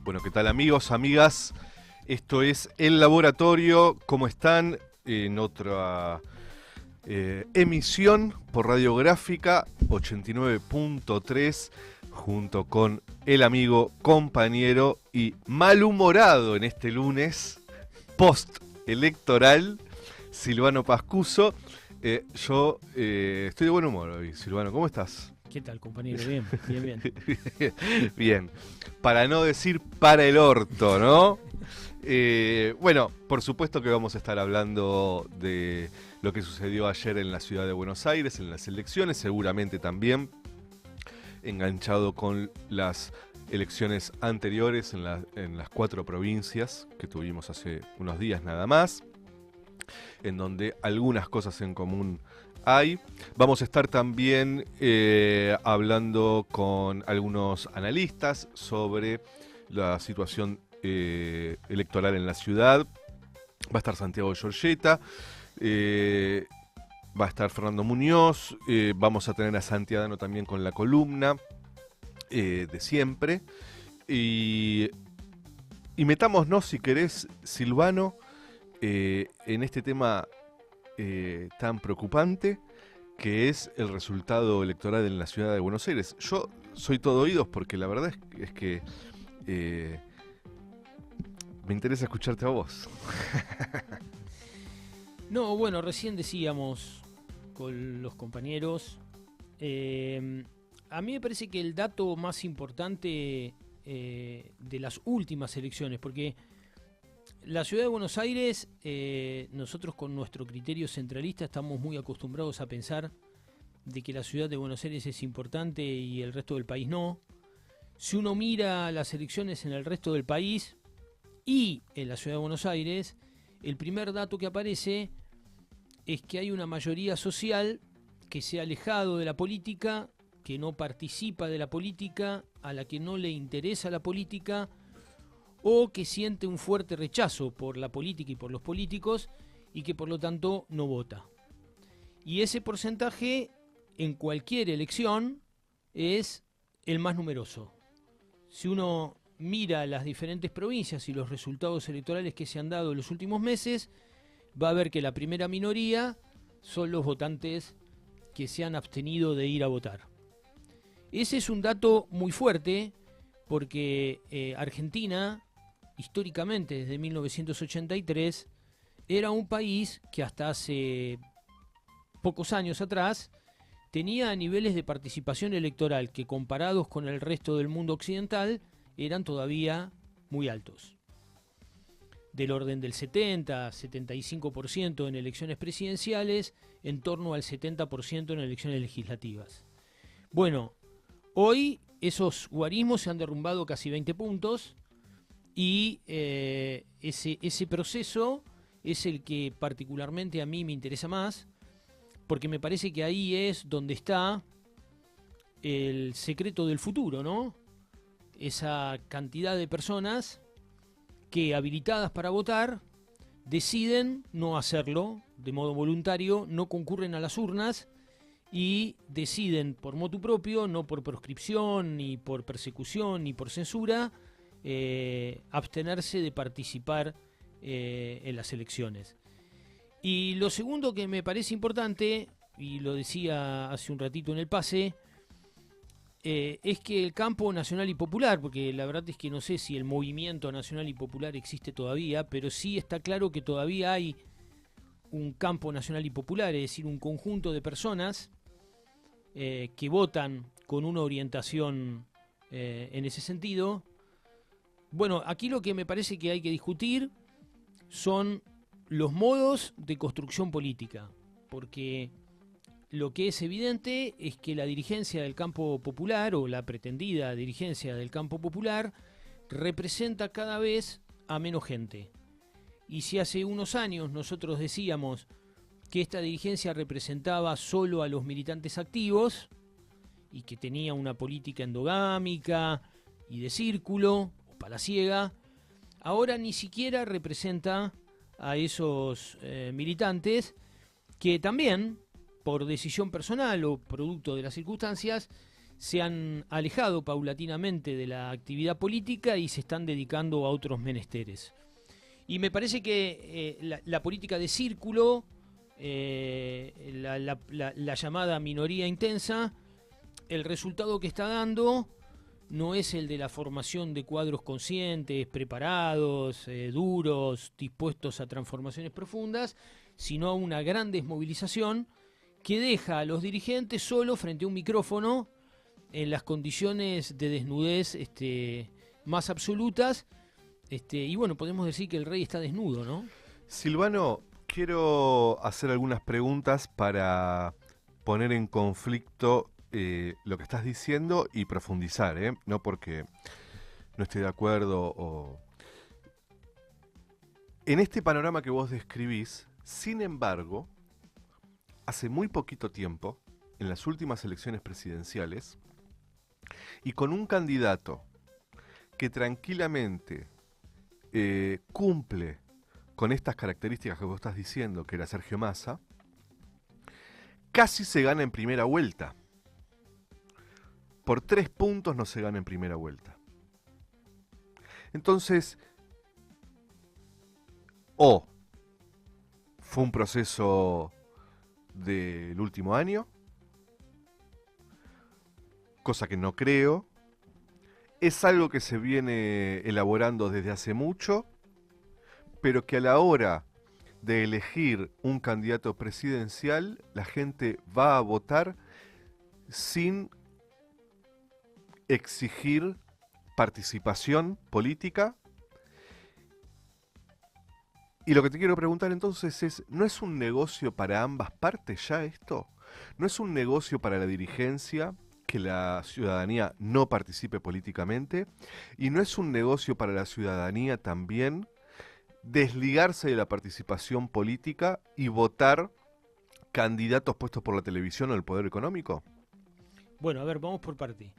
Bueno, ¿qué tal amigos, amigas? Esto es El Laboratorio. ¿Cómo están? En otra emisión por Radiográfica 89.3 junto con el amigo, compañero y malhumorado en este lunes post-electoral, Silvano Pascuso. Yo estoy de buen humor hoy, Silvano. ¿Cómo estás? ¿Qué tal, compañero? Bien, bien, bien. Bien, para no decir para el orto, ¿no? Bueno, por supuesto que vamos a estar hablando de lo que sucedió ayer en la ciudad de Buenos Aires, en las elecciones, seguramente también enganchado con las elecciones anteriores en las 4 provincias que tuvimos hace unos días nada más, en donde algunas cosas en común hay. Vamos a estar también hablando con algunos analistas sobre la situación electoral en la ciudad. Va a estar Santiago Giorgetta, va a estar Fernando Muñoz, vamos a tener a Santiadano también con la columna de siempre. Y metámonos, si querés, Silvano, en este tema tan preocupante que es el resultado electoral en la ciudad de Buenos Aires. Yo soy todo oídos porque la verdad es que me interesa escucharte a vos. No, bueno, recién decíamos con los compañeros, a mí me parece que el dato más importante de las últimas elecciones, porque la ciudad de Buenos Aires, nosotros con nuestro criterio centralista estamos muy acostumbrados a pensar de que la ciudad de Buenos Aires es importante y el resto del país no. Si uno mira las elecciones en el resto del país y en la ciudad de Buenos Aires, el primer dato que aparece es que hay una mayoría social que se ha alejado de la política, que no participa de la política, a la que no le interesa la política, o que siente un fuerte rechazo por la política y por los políticos y que por lo tanto no vota. Y ese porcentaje en cualquier elección es el más numeroso. Si uno mira las diferentes provincias y los resultados electorales que se han dado en los últimos meses, va a ver que la primera minoría son los votantes que se han abstenido de ir a votar. Ese es un dato muy fuerte porque Argentina, históricamente desde 1983, era un país que hasta hace pocos años atrás tenía niveles de participación electoral que comparados con el resto del mundo occidental eran todavía muy altos. Del orden del 70-75% en elecciones presidenciales, en torno al 70% en elecciones legislativas. Bueno, hoy esos guarismos se han derrumbado casi 20 puntos y ese proceso es el que particularmente a mí me interesa más, porque me parece que ahí es donde está el secreto del futuro, ¿no? Esa cantidad de personas que, habilitadas para votar, deciden no hacerlo de modo voluntario, no concurren a las urnas y deciden por motu propio, no por proscripción, ni por persecución, ni por censura, abstenerse de participar en las elecciones. Y lo segundo que me parece importante, y lo decía hace un ratito en el pase, es que el campo nacional y popular, porque la verdad es que no sé si el movimiento nacional y popular existe todavía, pero sí está claro que todavía hay un campo nacional y popular, es decir, un conjunto de personas que votan con una orientación en ese sentido. Bueno, aquí lo que me parece que hay que discutir son los modos de construcción política, porque lo que es evidente es que la dirigencia del campo popular, o la pretendida dirigencia del campo popular, representa cada vez a menos gente. Y si hace unos años nosotros decíamos que esta dirigencia representaba solo a los militantes activos y que tenía una política endogámica y de círculo o palaciega, ahora ni siquiera representa a esos militantes que también, por decisión personal o producto de las circunstancias, se han alejado paulatinamente de la actividad política y se están dedicando a otros menesteres. Y me parece que la política de círculo, la llamada minoría intensa, el resultado que está dando no es el de la formación de cuadros conscientes, preparados, duros, dispuestos a transformaciones profundas, sino una gran desmovilización que deja a los dirigentes solos frente a un micrófono en las condiciones de desnudez más absolutas. Y bueno, podemos decir que el rey está desnudo, ¿no? Silvano, quiero hacer algunas preguntas para poner en conflicto lo que estás diciendo y profundizar, no porque no esté de acuerdo o... En este panorama que vos describís, sin embargo, hace muy poquito tiempo, en las últimas elecciones presidenciales, y con un candidato que tranquilamente cumple con estas características que vos estás diciendo, que era Sergio Massa, casi se gana en primera vuelta. Por 3 puntos no se gana en primera vuelta. Entonces, fue un proceso del último año, cosa que no creo, es algo que se viene elaborando desde hace mucho, pero que a la hora de elegir un candidato presidencial, la gente va a votar sin exigir participación política. Y lo que te quiero preguntar entonces es, ¿no es un negocio para ambas partes ya esto? ¿No es un negocio para la dirigencia que la ciudadanía no participe políticamente? ¿Y no es un negocio para la ciudadanía también desligarse de la participación política y votar candidatos puestos por la televisión o el poder económico? Bueno, a ver, vamos por parte.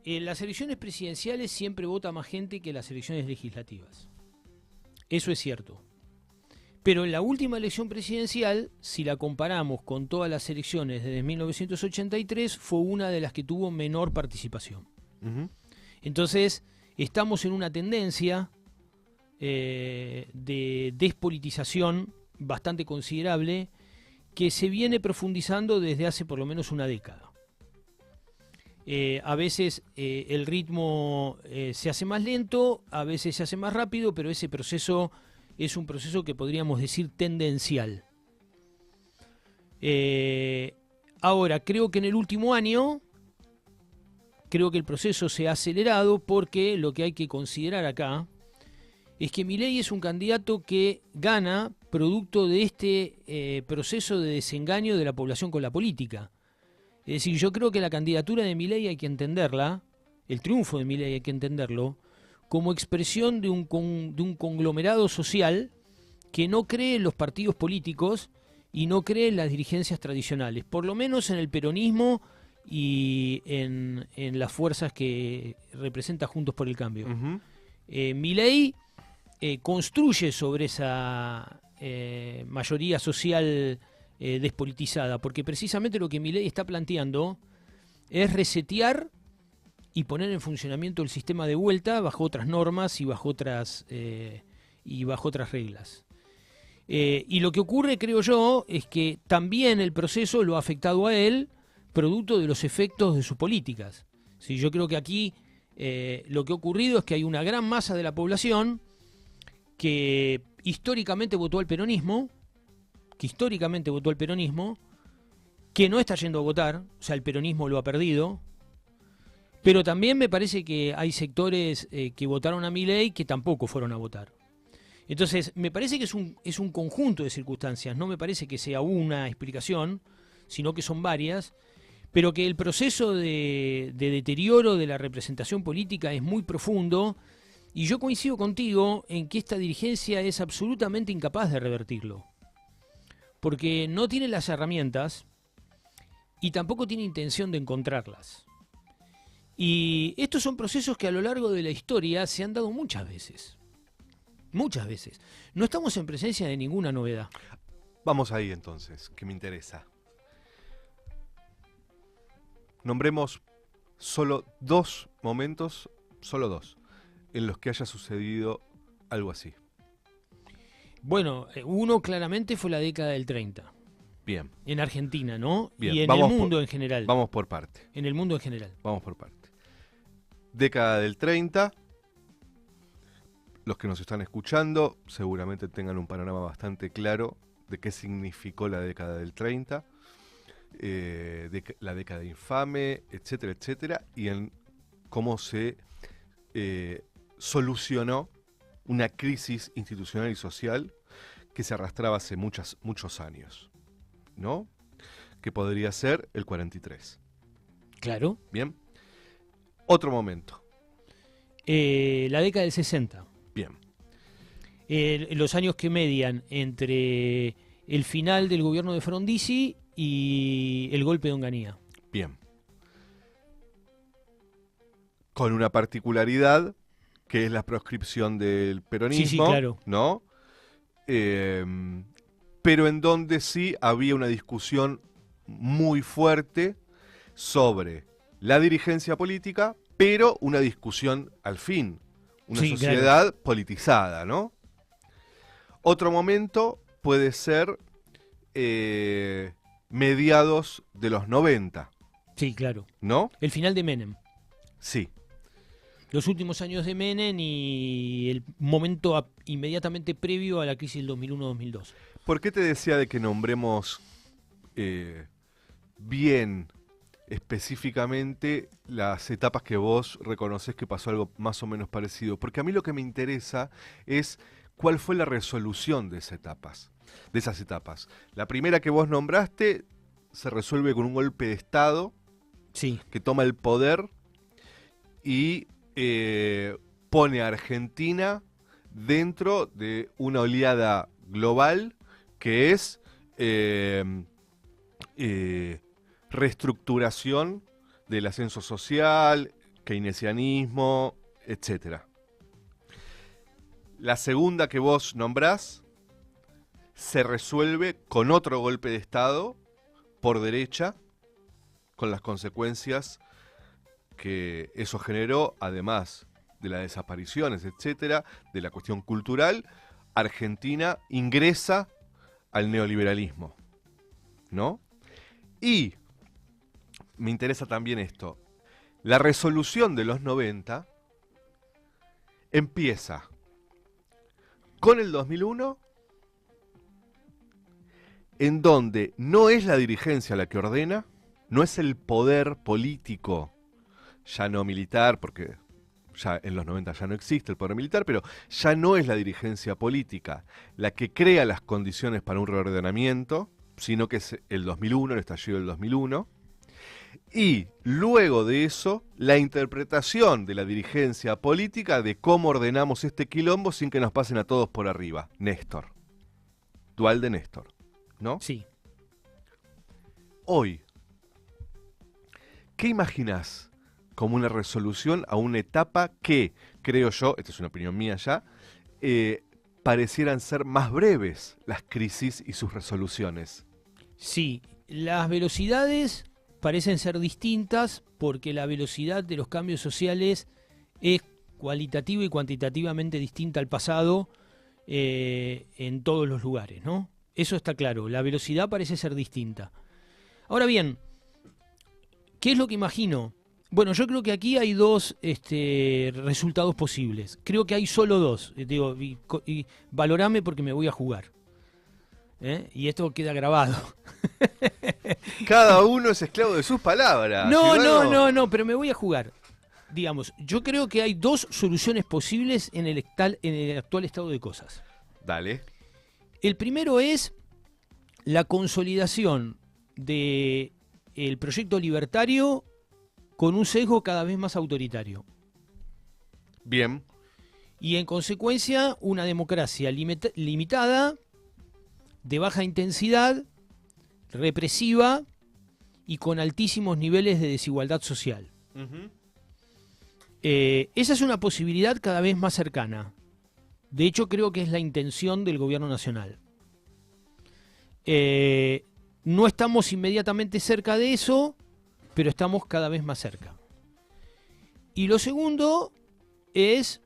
En las elecciones presidenciales siempre vota más gente que en las elecciones legislativas. Eso es cierto. Pero en la última elección presidencial, si la comparamos con todas las elecciones desde 1983, fue una de las que tuvo menor participación. Entonces, estamos en una tendencia de despolitización bastante considerable que se viene profundizando desde hace por lo menos una década. A veces el ritmo se hace más lento, a veces se hace más rápido, pero ese proceso es un proceso que podríamos decir tendencial. Ahora, creo que en el último año, creo que el proceso se ha acelerado porque lo que hay que considerar acá es que Milei es un candidato que gana producto de este proceso de desengaño de la población con la política. Es decir, yo creo que la candidatura de Milei hay que entenderla, el triunfo de Milei hay que entenderlo, como expresión de un conglomerado social que no cree en los partidos políticos y no cree en las dirigencias tradicionales, por lo menos en el peronismo y en las fuerzas que representa Juntos por el Cambio. Milei construye sobre esa mayoría social despolitizada, porque precisamente lo que Milei está planteando es resetear y poner en funcionamiento el sistema de vuelta bajo otras normas y bajo otras reglas. Y lo que ocurre, creo yo, es que también el proceso lo ha afectado a él, producto de los efectos de sus políticas. Sí, yo creo que aquí lo que ha ocurrido es que hay una gran masa de la población que históricamente votó al peronismo, que no está yendo a votar, o sea, el peronismo lo ha perdido. Pero también me parece que hay sectores que votaron a Milei que tampoco fueron a votar. Entonces, me parece que es un conjunto de circunstancias, no me parece que sea una explicación, sino que son varias, pero que el proceso de deterioro de la representación política es muy profundo, y yo coincido contigo en que esta dirigencia es absolutamente incapaz de revertirlo, porque no tiene las herramientas y tampoco tiene intención de encontrarlas. Y estos son procesos que a lo largo de la historia se han dado muchas veces. Muchas veces. No estamos en presencia de ninguna novedad. Vamos ahí entonces, que me interesa. Nombremos solo 2 momentos, solo 2, en los que haya sucedido algo así. Bueno, uno claramente fue la década del 30. Bien. En Argentina, ¿no? Bien, y en el mundo en general. Vamos por parte. En el mundo en general. Vamos por parte. Década del 30. Los que nos están escuchando seguramente tengan un panorama bastante claro de qué significó la década del 30, de la década infame, etcétera, etcétera, y en cómo se solucionó una crisis institucional y social que se arrastraba hace muchos años, ¿no? Que podría ser el 43. Claro. Bien. Otro momento. La década del 60. Bien. Los años que median entre el final del gobierno de Frondizi y el golpe de Onganía. Bien. Con una particularidad que es la proscripción del peronismo, Sí, claro. ¿no? Pero en donde sí había una discusión muy fuerte sobre la dirigencia política, pero una discusión al fin, una sociedad politizada, ¿no? Otro momento puede ser mediados de los 90. Sí, claro. ¿No? El final de Menem. Sí. Los últimos años de Menem y el momento inmediatamente previo a la crisis del 2001-2002. ¿Por qué te decía de que nombremos bien específicamente las etapas que vos reconoces que pasó algo más o menos parecido? Porque a mí lo que me interesa es cuál fue la resolución de esas etapas. La primera que vos nombraste se resuelve con un golpe de Estado, sí, que toma el poder y pone a Argentina dentro de una oleada global que es reestructuración del ascenso social, keynesianismo, etc. La segunda que vos nombrás se resuelve con otro golpe de Estado por derecha, con las consecuencias que eso generó, además de las desapariciones, etcétera, de la cuestión cultural. Argentina ingresa al neoliberalismo, ¿no? Y me interesa también esto. La resolución de los 90 empieza con el 2001, en donde no es la dirigencia la que ordena, no es el poder político, ya no militar, porque ya en los 90 ya no existe el poder militar, pero ya no es la dirigencia política la que crea las condiciones para un reordenamiento, sino que es el 2001, el estallido del 2001. Y luego de eso, la interpretación de la dirigencia política de cómo ordenamos este quilombo sin que nos pasen a todos por arriba. Néstor. Duhalde Néstor, ¿no? Sí. Hoy, ¿qué imaginás como una resolución a una etapa que, creo yo, esta es una opinión mía ya, parecieran ser más breves las crisis y sus resoluciones? Sí, las velocidades parecen ser distintas porque la velocidad de los cambios sociales es cualitativa y cuantitativamente distinta al pasado en todos los lugares, ¿no? Eso está claro, la velocidad parece ser distinta. Ahora bien, ¿qué es lo que imagino? Bueno, yo creo que aquí hay dos resultados posibles. Creo que hay solo dos. Digo, y valorame porque me voy a jugar. Y esto queda grabado. Cada uno es esclavo de sus palabras. No, pero me voy a jugar. Digamos, yo creo que hay dos soluciones posibles en el actual estado de cosas. Dale. El primero es la consolidación del proyecto libertario con un sesgo cada vez más autoritario. Bien. Y en consecuencia, una democracia limitada, de baja intensidad, represiva y con altísimos niveles de desigualdad social. Uh-huh. Esa es una posibilidad cada vez más cercana. De hecho, creo que es la intención del gobierno nacional. No estamos inmediatamente cerca de eso, pero estamos cada vez más cerca. Y lo segundo es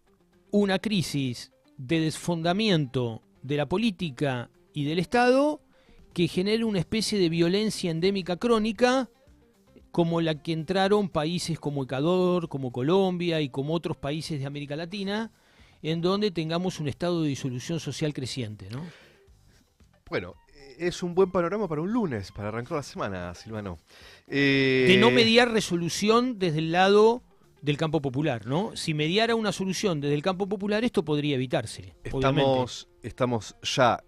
una crisis de desfondamiento de la política y del Estado que genera una especie de violencia endémica crónica como la que entraron países como Ecuador, como Colombia y como otros países de América Latina, en donde tengamos un estado de disolución social creciente, ¿no? Bueno, es un buen panorama para un lunes, para arrancar la semana, Silvano. De no mediar resolución desde el lado del campo popular, ¿no? Si mediara una solución desde el campo popular, esto podría evitarse, obviamente. Estamos ya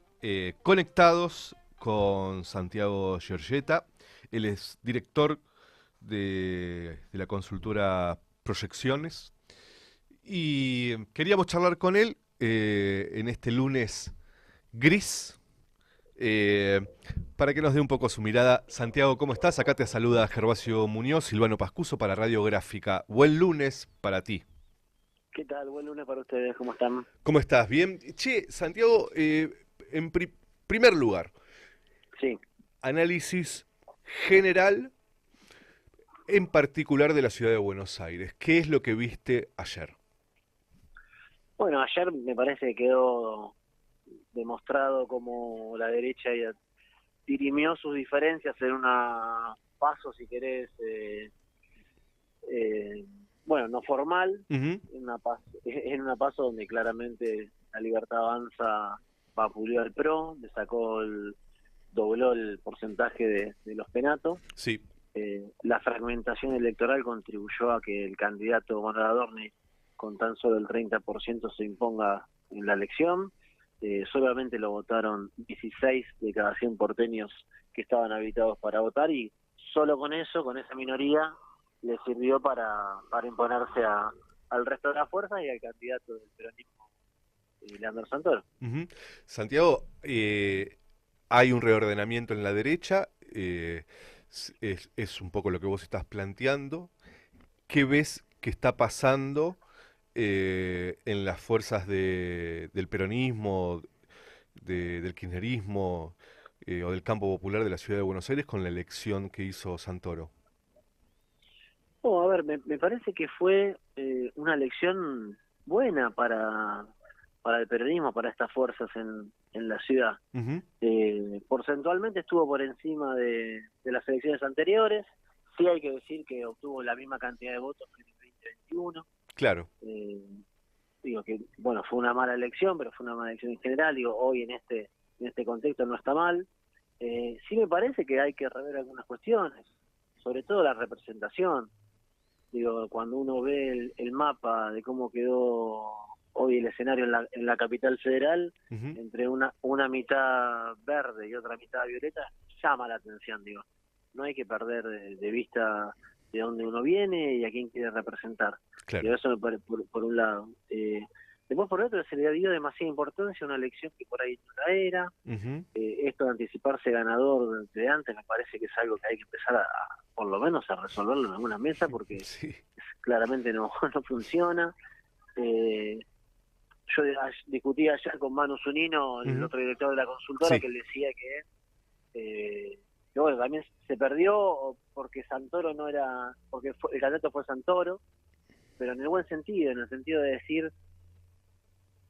conectados con Santiago Giorgetta. Él es director de la consultora Proyecciones. Y queríamos charlar con él en este lunes gris, para que nos dé un poco su mirada. Santiago, ¿cómo estás? Acá te saluda Gervasio Muñoz, Silvano Pascuso para Radiográfica. Buen lunes para ti. ¿Qué tal? Buen lunes para ustedes, ¿cómo están? ¿Cómo estás? Bien. Che, Santiago, en primer lugar, Sí. análisis general, en particular de la ciudad de Buenos Aires. ¿Qué es lo que viste ayer? Bueno, ayer me parece que quedó demostrado cómo la derecha dirimió sus diferencias en una paso, si querés, bueno, no formal, Ujú. en una paso donde claramente la Libertad Avanza vapuleó al PRO, dobló el porcentaje de los penatos. Sí. La fragmentación electoral contribuyó a que el candidato Manuel Adorni con tan solo el 30% se imponga en la elección. Solamente lo votaron 16 de cada 100 porteños que estaban habilitados para votar, y solo con eso, con esa minoría, le sirvió para imponerse al resto de las fuerzas y al candidato del peronismo, Leandro Santoro. Ujú. Santiago, hay un reordenamiento en la derecha, es un poco lo que vos estás planteando. ¿Qué ves que está pasando en las fuerzas del peronismo, del kirchnerismo o del campo popular de la ciudad de Buenos Aires con la elección que hizo Santoro? No, a ver, me parece que fue una elección buena para el peronismo, para estas fuerzas en la ciudad. Ujú. Porcentualmente estuvo por encima de las elecciones anteriores. Sí hay que decir que obtuvo la misma cantidad de votos que en el 2021. Claro. Digo que, bueno, fue una mala elección, pero fue una mala elección en general. Digo, hoy en este contexto no está mal. Sí me parece que hay que rever algunas cuestiones, sobre todo la representación. Digo, cuando uno ve el mapa de cómo quedó hoy el escenario en la capital federal, Ujú. entre una mitad verde y otra mitad violeta, llama la atención, digo. No hay que perder de vista de dónde uno viene y a quién quiere representar. Claro. Digo, eso me parece por un lado. Después, por otro, se le dio demasiada importancia a una elección que por ahí no la era. Ujú. Esto de anticiparse ganador de antes me parece que es algo que hay que empezar por lo menos a resolverlo en alguna mesa, porque Sí. claramente no funciona. Yo discutí ayer con Manu Zunino, el Ujú. otro director de la consultora, Sí. que él decía que bueno, también se perdió porque Santoro no era, porque el candidato fue Santoro, pero en el buen sentido, en el sentido de decir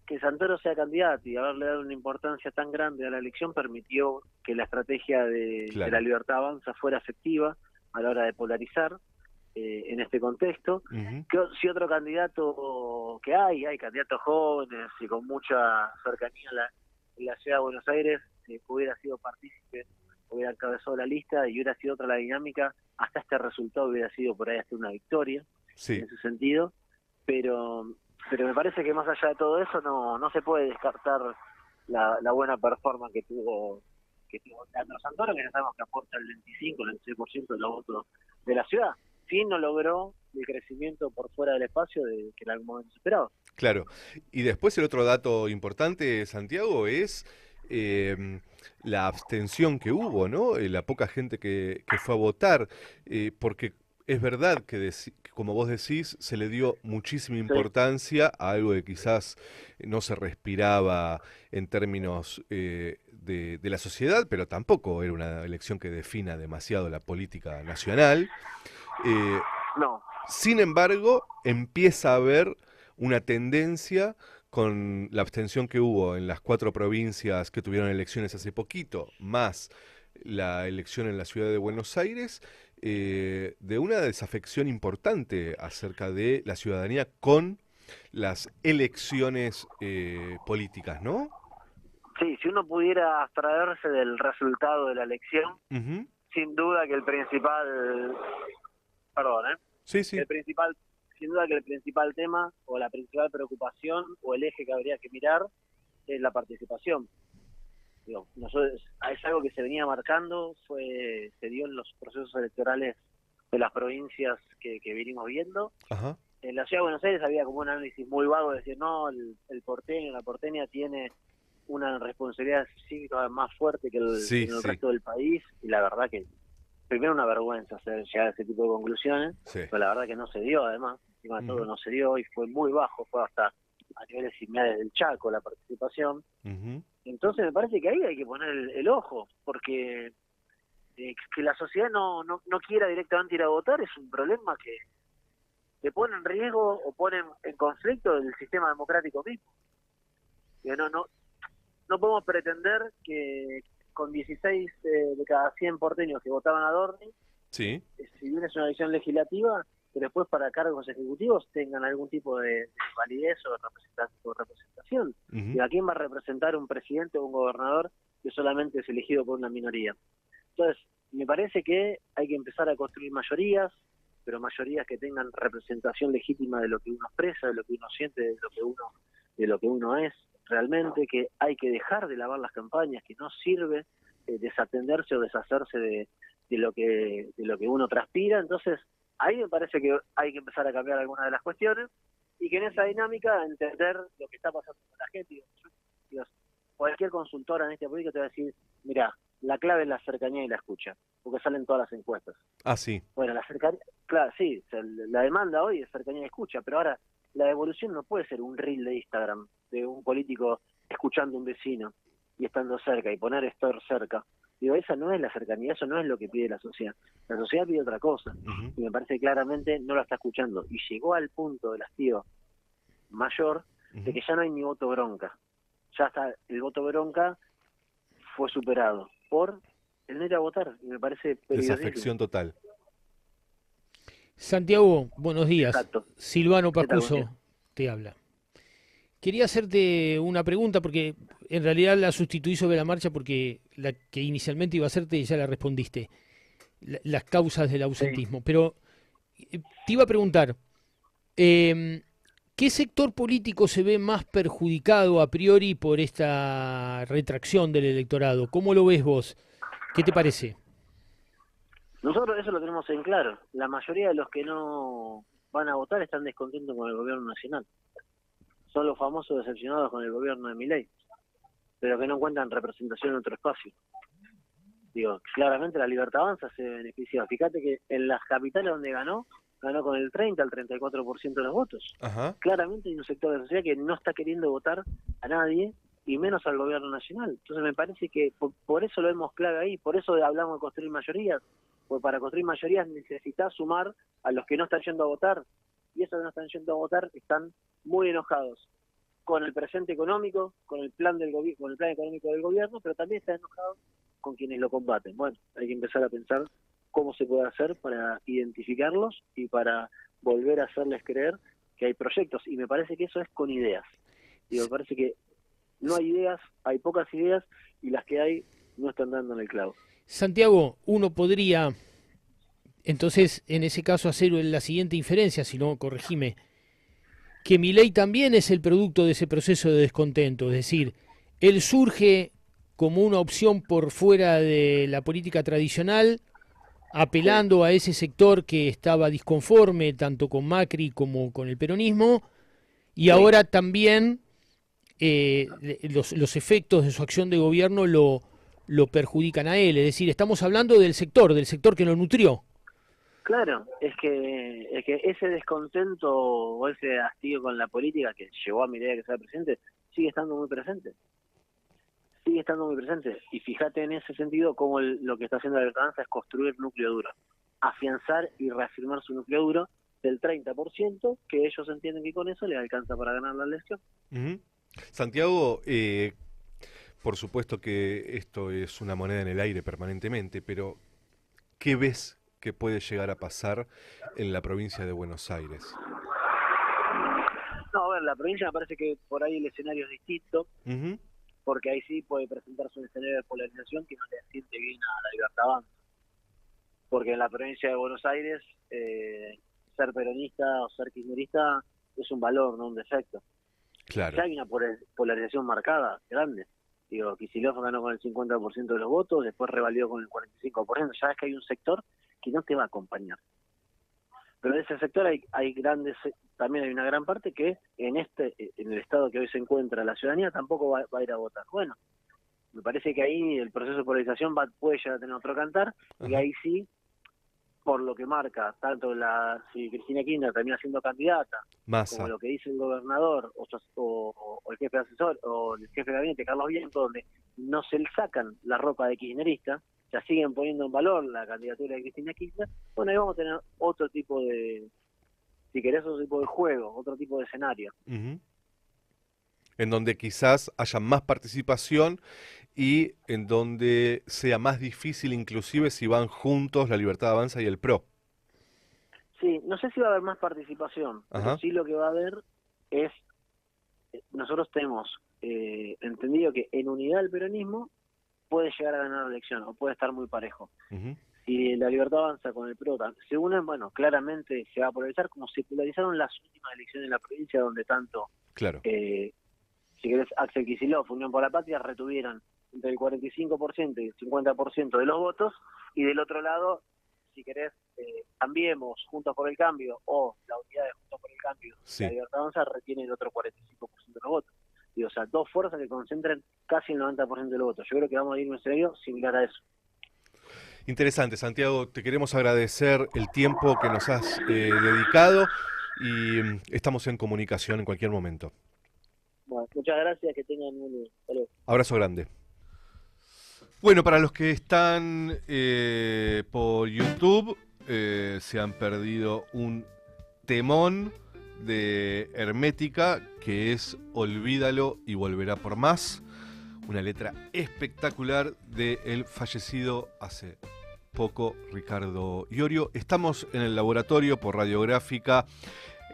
que Santoro sea candidato y haberle dado una importancia tan grande a la elección permitió que la estrategia de Claro. la Libertad Avanza fuera efectiva a la hora de polarizar en este contexto. Ujú. Si otro candidato que hay candidatos jóvenes y con mucha cercanía en la ciudad de Buenos Aires, hubiera sido partícipe, hubiera encabezado la lista y hubiera sido otra la dinámica, hasta este resultado hubiera sido por ahí hasta una victoria Sí. en ese sentido, pero me parece que más allá de todo eso no se puede descartar la buena performance que tuvo Leandro Santoro, que ya sabemos que aporta el 25, el 26% de los votos de la ciudad. Sí, no logró el crecimiento por fuera del espacio que en algún momento se esperaba. Claro. Y después el otro dato importante, Santiago, es la abstención que hubo, ¿no? La poca gente que fue a votar, porque es verdad que como vos decís, se le dio muchísima importancia a algo que quizás no se respiraba en términos de la sociedad, pero tampoco era una elección que defina demasiado la política nacional. Eh, No. Sin embargo, empieza a haber una tendencia con la abstención que hubo en las 4 provincias que tuvieron elecciones hace poquito, más la elección en la ciudad de Buenos Aires, de una desafección importante acerca de la ciudadanía con las elecciones políticas, ¿no? Sí, si uno pudiera abstraerse del resultado de la elección, Ujú. sin duda que el principal, perdón, Sí, sí. el principal, sin duda que el principal tema o la principal preocupación o el eje que habría que mirar es la participación. Digo, nosotros, es algo que se venía marcando, se dio en los procesos electorales de las provincias que venimos viendo. Ajá. En la ciudad de Buenos Aires había como un análisis muy vago de decir, no, el porteño, la porteña tiene una responsabilidad cívica más fuerte que Sí, en el sí, resto del país, y la verdad que primero una vergüenza llegar a ese tipo de conclusiones, sí. pero la verdad que no se dio, además, encima de todo Ujú, no se dio y fue muy bajo, fue hasta a niveles similares del Chaco la participación. ujú. Entonces me parece que ahí hay que poner el ojo, porque que la sociedad no quiera directamente ir a votar es un problema que pone en riesgo o pone en conflicto el sistema democrático mismo. Que no podemos pretender que con 16 de cada 100 porteños que votaban a Dorni, Sí. si bien es una elección legislativa, que después para cargos ejecutivos tengan algún tipo de validez o representación. Ujú. ¿Y a quién va a representar un presidente o un gobernador que solamente es elegido por una minoría? Entonces, me parece que hay que empezar a construir mayorías, pero mayorías que tengan representación legítima de lo que uno expresa, de lo que uno siente, de lo que uno es realmente, que hay que dejar de lavar las campañas, que no sirve desatenderse o deshacerse de lo que uno transpira. Entonces, ahí me parece que hay que empezar a cambiar algunas de las cuestiones y que en esa dinámica entender lo que está pasando con la gente. Digo, cualquier consultora en esta política te va a decir, mira, la clave es la cercanía y la escucha, porque salen todas las encuestas. Ah, sí. Bueno, la cercanía, claro, sí, o sea, la demanda hoy es cercanía y escucha, pero ahora la devolución no puede ser un reel de Instagram de un político escuchando a un vecino y estando cerca y poner estar cerca. Digo, esa no es la cercanía, eso no es lo que pide la sociedad. La sociedad pide otra cosa Ujú, y me parece que claramente no la está escuchando. Y llegó al punto del hastío mayor de ujú. que ya no hay ni voto bronca. Ya está, el voto bronca fue superado por el no ir a votar y me parece peligrosísimo. Desafección total. Santiago, buenos días. Exacto. Silvano ¿Qué tal? Buen día. Pacuso te habla. Quería hacerte una pregunta porque en realidad la sustituí sobre la marcha porque la que inicialmente iba a hacerte ya la respondiste, las causas del Sí. ausentismo. Pero te iba a preguntar, eh, ¿qué sector político se ve más perjudicado a priori por esta retracción del electorado? ¿Cómo lo ves vos? ¿Qué te parece? Nosotros eso lo tenemos en claro. La mayoría de los que no van a votar están descontentos con el gobierno nacional. Son los famosos decepcionados con el gobierno de Milei, pero que no encuentran representación en otro espacio. Digo, claramente la Libertad Avanza se benefició. Fíjate que en las capitales donde ganó con el 30 al 34% de los votos. Ajá. Claramente hay un sector de la sociedad que no está queriendo votar a nadie y menos al gobierno nacional. Entonces me parece que por eso lo vemos clave ahí, por eso hablamos de construir mayorías, porque para construir mayorías necesitas sumar a los que no están yendo a votar, y esos que no están yendo a votar están muy enojados con el presente económico, con el plan con el plan económico del gobierno, pero también están enojados con quienes lo combaten. Bueno, hay que empezar a pensar cómo se puede hacer para identificarlos y para volver a hacerles creer que hay proyectos, y me parece que eso es con ideas. Digo, me parece que no hay ideas, hay pocas ideas, y las que hay no están dando en el clavo. Santiago, uno podría entonces en ese caso hacer la siguiente inferencia, si no, corregime, que Milei también es el producto de ese proceso de descontento, es decir, él surge como una opción por fuera de la política tradicional, Sí, apelando a ese sector que estaba disconforme tanto con Macri como con el peronismo, y sí, ahora también los efectos de su acción de gobierno lo perjudican a él, es decir, estamos hablando del sector que lo nutrió. claro, es que ese descontento o ese hastío con la política que llevó a Milei a que sea presidente sigue estando muy presente. Sigue estando muy presente. Y fíjate en ese sentido cómo lo que está haciendo la Libertad Avanza es construir núcleo duro, afianzar y reafirmar su núcleo duro, del 30%, que ellos entienden que con eso les alcanza para ganar la elección. Ujú. Santiago, por supuesto que esto es una moneda en el aire permanentemente, pero ¿qué ves que puede llegar a pasar en la provincia de Buenos Aires? No, a ver, la provincia me parece que por ahí el escenario es distinto, Ujú. porque ahí sí puede presentarse un escenario de polarización que no le siente bien a la Libertad Avanza. Porque en la provincia de Buenos Aires, ser peronista o ser kirchnerista es un valor, no un defecto. Claro. Ya hay una polarización marcada, grande. Digo, Kicillof ganó con el 50% de los votos, después revalidó con el 45%. Ya ves que hay un sector que no te va a acompañar. Pero de ese sector hay grandes, también hay una gran parte que en el estado que hoy se encuentra la ciudadanía tampoco va a ir a votar. Bueno, me parece que ahí el proceso de polarización puede llegar a tener otro cantar, y Ajá. ahí sí, por lo que marca tanto si Cristina Kirchner termina siendo candidata, como Massa. lo que dice el gobernador o el jefe de asesor o el jefe de gabinete, Carlos Bianco, donde no se le sacan la ropa de kirchnerista, ya siguen poniendo en valor la candidatura de Cristina Kirchner. Bueno, ahí vamos a tener otro tipo de, si querés, otro tipo de juego, otro tipo de escenario. Ujú. En donde quizás haya más participación y en donde sea más difícil inclusive si van juntos la Libertad Avanza y el PRO. Sí, no sé si va a haber más participación, pero Ajá. sí lo que va a haber es, nosotros tenemos entendido que en unidad el peronismo puede llegar a ganar la elección o puede estar muy parejo. Ujú. Si la Libertad Avanza con el PRO se unen, bueno, claramente se va a polarizar, como se polarizaron las últimas elecciones en la provincia, donde tanto, Claro. si querés, Axel Kicillof, Unión por la Patria, retuvieron entre el 45% y el 50% de los votos, y del otro lado, si querés, Cambiemos, Juntos por el Cambio, o la unidad de Juntos por el Cambio, Sí. la Libertad Avanza retiene el otro 45% de los votos. Y, o sea, dos fuerzas que concentran casi el 90% de los votos. Yo creo que vamos a ir en un escenario similar a eso. Interesante, Santiago. Te queremos agradecer el tiempo que nos has dedicado y estamos en comunicación en cualquier momento. Bueno, muchas gracias, que tengan un saludo. Abrazo grande. Bueno, para los que están por YouTube, se han perdido un temón de Hermética, que es Olvídalo y volverá por más. Una letra espectacular del fallecido hace poco Ricardo Iorio. Estamos en el laboratorio por Radiográfica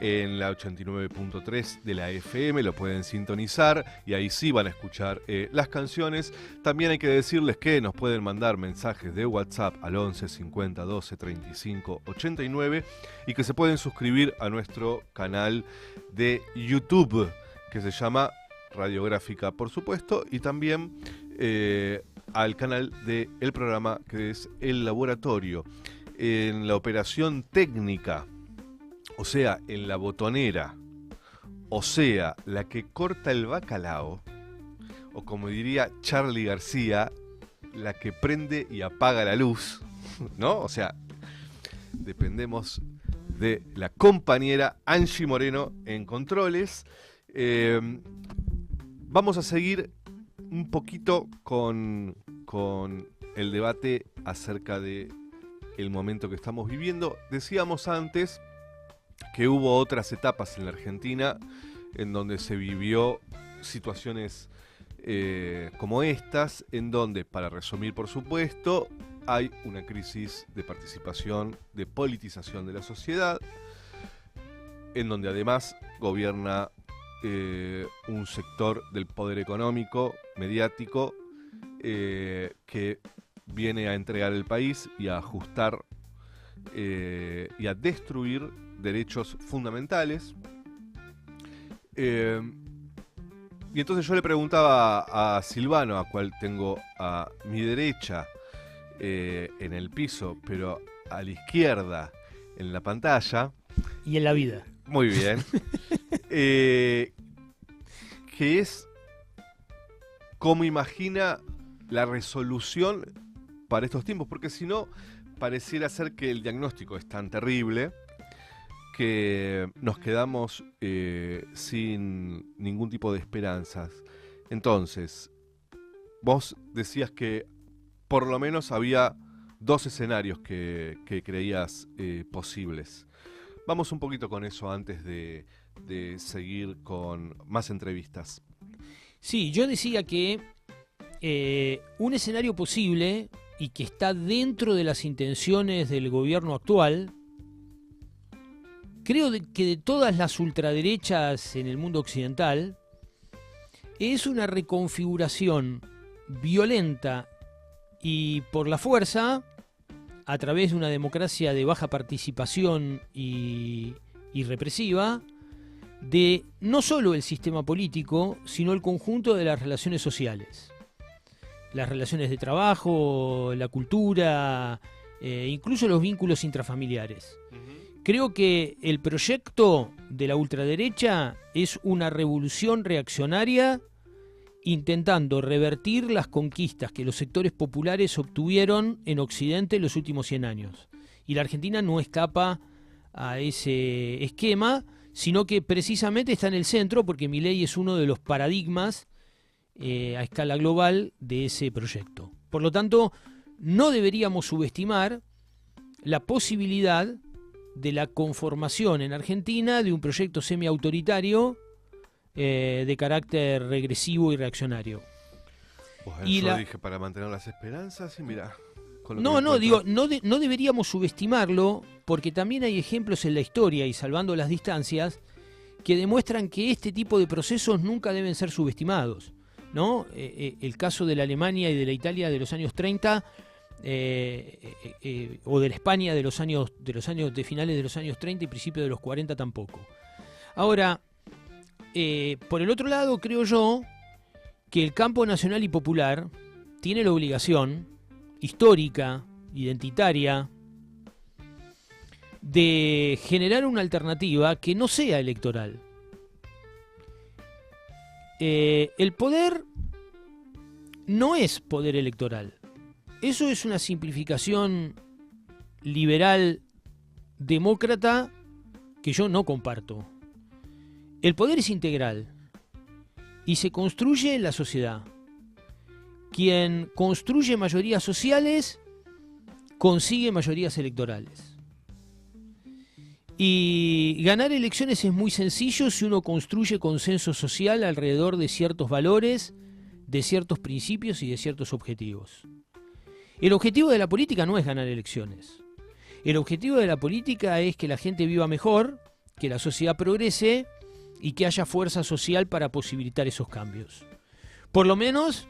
en la 89.3 de la FM, lo pueden sintonizar y ahí sí van a escuchar las canciones. También hay que decirles que nos pueden mandar mensajes de WhatsApp al 11 50 12 35 89 y que se pueden suscribir a nuestro canal de YouTube, que se llama Radiográfica, por supuesto, y también al canal del programa, que es El Laboratorio. En la operación técnica, o sea, en la botonera, o sea, la que corta el bacalao, o como diría Charly García, la que prende y apaga la luz, ¿no? O sea, dependemos de la compañera Angie Moreno en controles. Vamos a seguir un poquito con el debate acerca de el momento que estamos viviendo. Decíamos antes que hubo otras etapas en la Argentina en donde se vivió situaciones como estas, en donde, para resumir por supuesto, hay una crisis de participación, de politización de la sociedad, en donde además gobierna un sector del poder económico, mediático, que viene a entregar el país y a ajustar y a destruir derechos fundamentales. Y entonces yo le preguntaba a Silvano, a cual tengo a mi derecha en el piso, pero a la izquierda en la pantalla. Y en la vida. Muy bien. Que es cómo imagina la resolución para estos tiempos, porque si no, pareciera ser que el diagnóstico es tan terrible que nos quedamos sin ningún tipo de esperanzas. Entonces, vos decías que por lo menos había dos escenarios que creías posibles. Vamos un poquito con eso antes de seguir con más entrevistas. Sí, yo decía que un escenario posible y que está dentro de las intenciones del gobierno actual, creo que de todas las ultraderechas en el mundo occidental, es una reconfiguración violenta y por la fuerza, a través de una democracia de baja participación y represiva, de no solo el sistema político, sino el conjunto de las relaciones sociales. Las relaciones de trabajo, la cultura, incluso los vínculos intrafamiliares. Creo que el proyecto de la ultraderecha es una revolución reaccionaria intentando revertir las conquistas que los sectores populares obtuvieron en Occidente en los últimos 100 años. Y la Argentina no escapa a ese esquema, sino que precisamente está en el centro porque Milei es uno de los paradigmas a escala global de ese proyecto. Por lo tanto, no deberíamos subestimar la posibilidad de la conformación en Argentina de un proyecto semiautoritario de carácter regresivo y reaccionario. Pues eso dije para mantener las esperanzas y mira. No deberíamos subestimarlo porque también hay ejemplos en la historia y salvando las distancias que demuestran que este tipo de procesos nunca deben ser subestimados, ¿no? El caso de la Alemania y de la Italia de los años 30 o de la España de los años de finales de los años 30 y principios de los 40 tampoco. Ahora, por el otro lado, creo yo que el campo nacional y popular tiene la obligación histórica, identitaria, de generar una alternativa que no sea electoral. El poder no es poder electoral. Eso es una simplificación liberal demócrata que yo no comparto. El poder es integral y se construye en la sociedad. Quien construye mayorías sociales consigue mayorías electorales. Y ganar elecciones es muy sencillo si uno construye consenso social alrededor de ciertos valores, de ciertos principios y de ciertos objetivos. El objetivo de la política no es ganar elecciones. El objetivo de la política es que la gente viva mejor, que la sociedad progrese y que haya fuerza social para posibilitar esos cambios. Por lo menos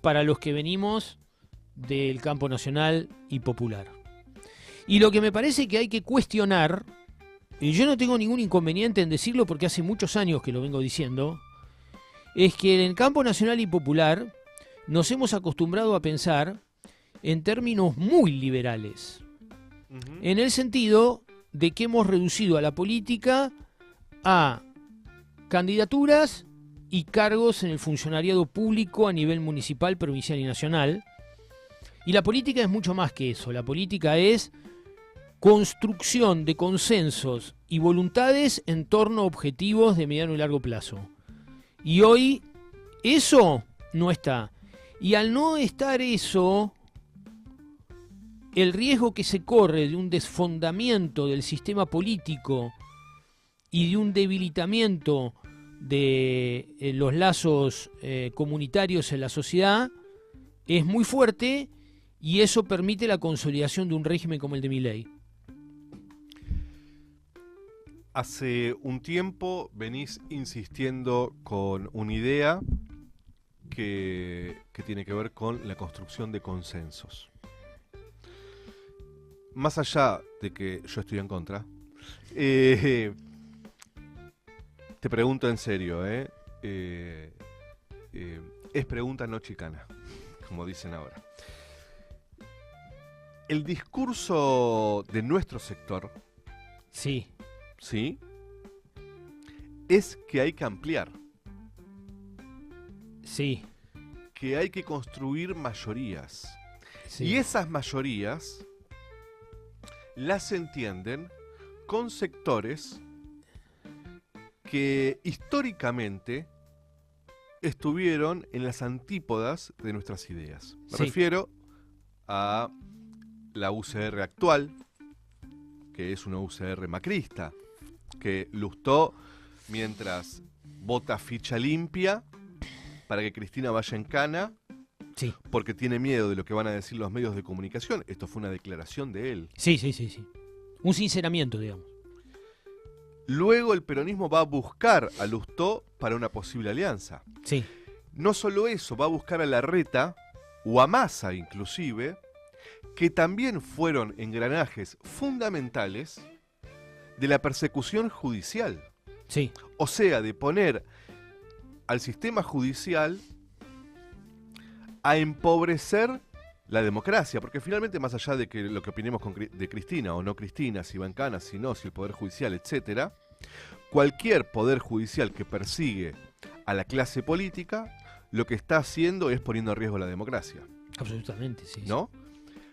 para los que venimos del campo nacional y popular. Y lo que me parece que hay que cuestionar, y yo no tengo ningún inconveniente en decirlo porque hace muchos años que lo vengo diciendo, es que en el campo nacional y popular nos hemos acostumbrado a pensar en términos muy liberales, en el sentido de que hemos reducido a la política a candidaturas y cargos en el funcionariado público a nivel municipal, provincial y nacional. Y la política es mucho más que eso. La política es construcción de consensos y voluntades en torno a objetivos de mediano y largo plazo. Y hoy eso no está. Y al no estar eso, el riesgo que se corre de un desfondamiento del sistema político y de un debilitamiento de los lazos comunitarios en la sociedad es muy fuerte y eso permite la consolidación de un régimen como el de Milei. Hace un tiempo venís insistiendo con una idea que tiene que ver con la construcción de consensos. Más allá de que yo estoy en contra, te pregunto en serio, es pregunta no chicana, como dicen ahora. El discurso de nuestro sector, sí, es que hay que ampliar, sí, que hay que construir mayorías, sí. Y esas mayorías las entienden con sectores que históricamente estuvieron en las antípodas de nuestras ideas. Me refiero a la UCR actual, que es una UCR macrista, que Lustó, mientras vota ficha limpia para que Cristina vaya en cana, Sí. porque tiene miedo de lo que van a decir los medios de comunicación. Esto fue una declaración de él. Sí. Un sinceramiento, digamos. Luego el peronismo va a buscar a Lustó para una posible alianza. Sí. No solo eso, va a buscar a Larreta o a Massa inclusive, que también fueron engranajes fundamentales de la persecución judicial. Sí. O sea, de poner al sistema judicial a empobrecer la democracia, porque finalmente, más allá de que lo que opinemos de Cristina o no Cristina, si va en cana, si no, si el Poder Judicial, etcétera, cualquier Poder Judicial que persigue a la clase política, lo que está haciendo es poniendo en riesgo la democracia. Absolutamente, sí. ¿No?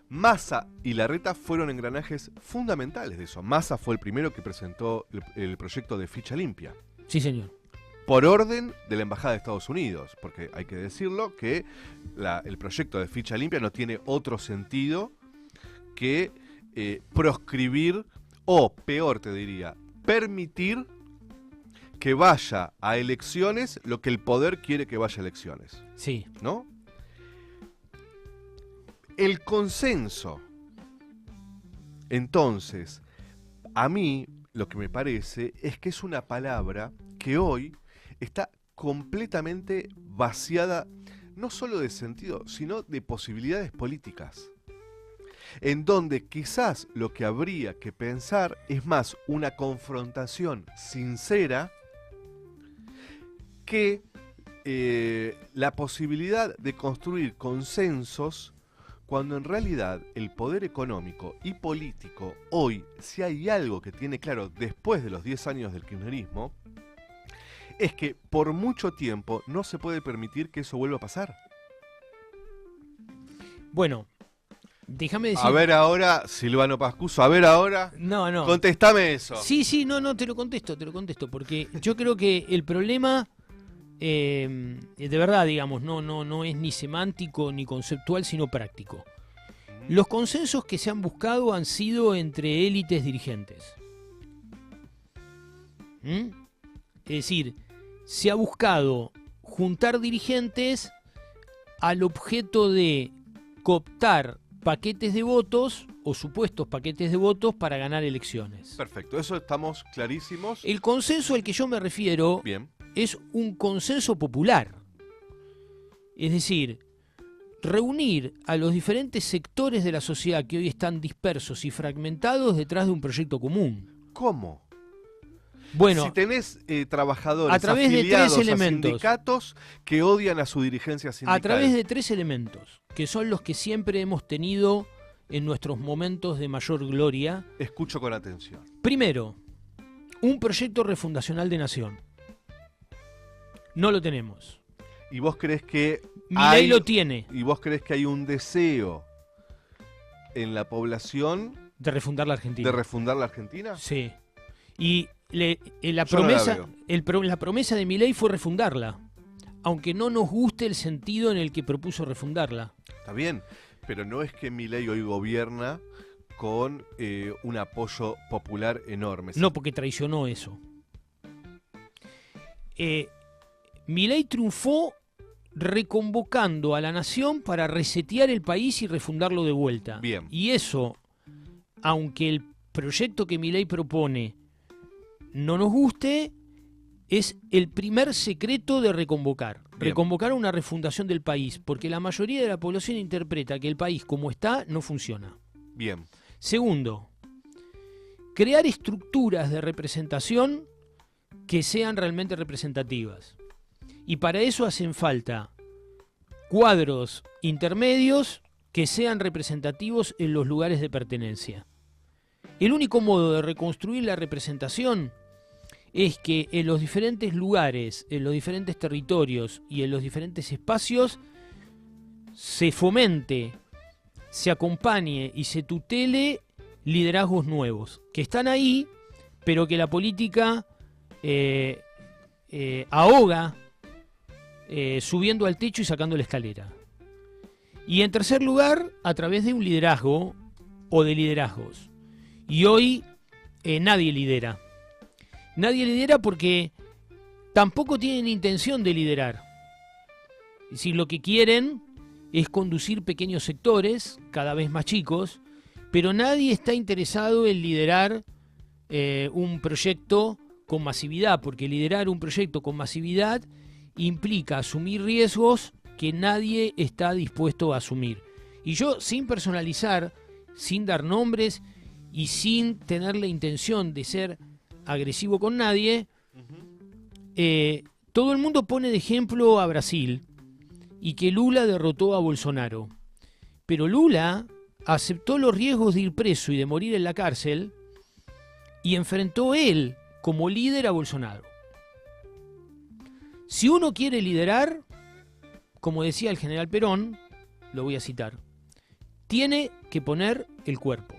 Massa y Larreta fueron engranajes fundamentales de eso. Massa fue el primero que presentó el proyecto de ficha limpia. Sí, señor. Por orden de la Embajada de Estados Unidos, porque hay que decirlo que el proyecto de ficha limpia no tiene otro sentido que proscribir, o peor te diría, permitir que vaya a elecciones lo que el poder quiere que vaya a elecciones, Sí. ¿no? El consenso. Entonces, a mí lo que me parece es que es una palabra que hoy está completamente vaciada, no solo de sentido, sino de posibilidades políticas. En donde quizás lo que habría que pensar es más una confrontación sincera que la posibilidad de construir consensos, cuando en realidad el poder económico y político hoy, si hay algo que tiene claro después de los 10 años del kirchnerismo, es que por mucho tiempo no se puede permitir que eso vuelva a pasar. Bueno, déjame decir... A ver ahora, Silvano Pascuso, a ver ahora, No. contestame eso. Sí, no, te lo contesto, porque yo creo que el problema, de verdad, digamos, no es ni semántico ni conceptual, sino práctico. Los consensos que se han buscado han sido entre élites dirigentes. Es decir, se ha buscado juntar dirigentes al objeto de cooptar paquetes de votos o supuestos paquetes de votos para ganar elecciones. Perfecto, eso estamos clarísimos. El consenso al que yo me refiero Bien. es un consenso popular. Es decir, reunir a los diferentes sectores de la sociedad que hoy están dispersos y fragmentados detrás de un proyecto común. ¿Cómo? Bueno, si tenés trabajadores a través de afiliados tres a elementos. sindicatos que odian a su dirigencia sindical. a través de tres elementos, que son los que siempre hemos tenido en nuestros momentos de mayor gloria. Escucho con atención. Primero, un proyecto refundacional de nación. No lo tenemos. ¿Y vos crees que Milei lo tiene. ¿Y vos crees que hay un deseo en la población De refundar la Argentina. de refundar la Argentina? Sí. Y la Yo no la promesa, veo. la promesa de Milei fue refundarla, aunque no nos guste el sentido en el que propuso refundarla. Está bien, pero no es que Milei hoy gobierna con un apoyo popular enorme. No, porque traicionó eso. Milei triunfó reconvocando a la nación para resetear el país y refundarlo de vuelta. Bien. Y eso, aunque el proyecto que Milei propone no nos guste, es el primer secreto de reconvocar. Bien. Reconvocar una refundación del país, porque la mayoría de la población interpreta que el país como está no funciona. Bien. Segundo, crear estructuras de representación que sean realmente representativas. Y para eso hacen falta cuadros intermedios que sean representativos en los lugares de pertenencia. El único modo de reconstruir la representación es que en los diferentes lugares, en los diferentes territorios y en los diferentes espacios se fomente, se acompañe y se tutele liderazgos nuevos, que están ahí, pero que la política ahoga subiendo al techo y sacando la escalera. Y en tercer lugar, a través de un liderazgo o de liderazgos. Y hoy nadie lidera. Nadie lidera porque tampoco tienen intención de liderar. Es decir, lo que quieren es conducir pequeños sectores, cada vez más chicos, pero nadie está interesado en liderar un proyecto con masividad, porque liderar un proyecto con masividad implica asumir riesgos que nadie está dispuesto a asumir. Y yo, sin personalizar, sin dar nombres y sin tener la intención de ser agresivo con nadie, todo el mundo pone de ejemplo a Brasil y que Lula derrotó a Bolsonaro. Pero Lula aceptó los riesgos de ir preso y de morir en la cárcel y enfrentó él como líder a Bolsonaro. Si uno quiere liderar, como decía el general Perón, lo voy a citar, tiene que poner el cuerpo.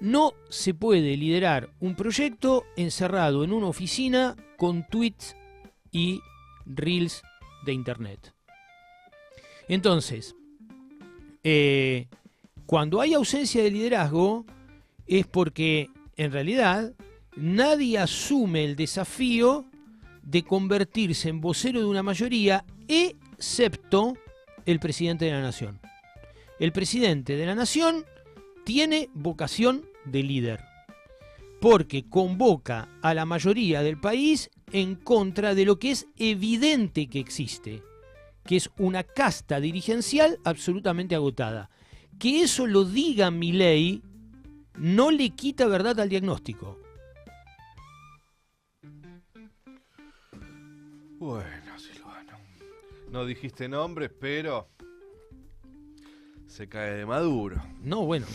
No se puede liderar un proyecto encerrado en una oficina con tweets y reels de internet. Entonces, cuando hay ausencia de liderazgo es porque en realidad nadie asume el desafío de convertirse en vocero de una mayoría, excepto el presidente de la nación. El presidente de la nación tiene vocación de líder, porque convoca a la mayoría del país en contra de lo que es evidente que existe, que es una casta dirigencial absolutamente agotada. Que eso lo diga Milei no le quita verdad al diagnóstico. Bueno, Silvano, no dijiste nombres, pero se cae de Maduro. No, bueno.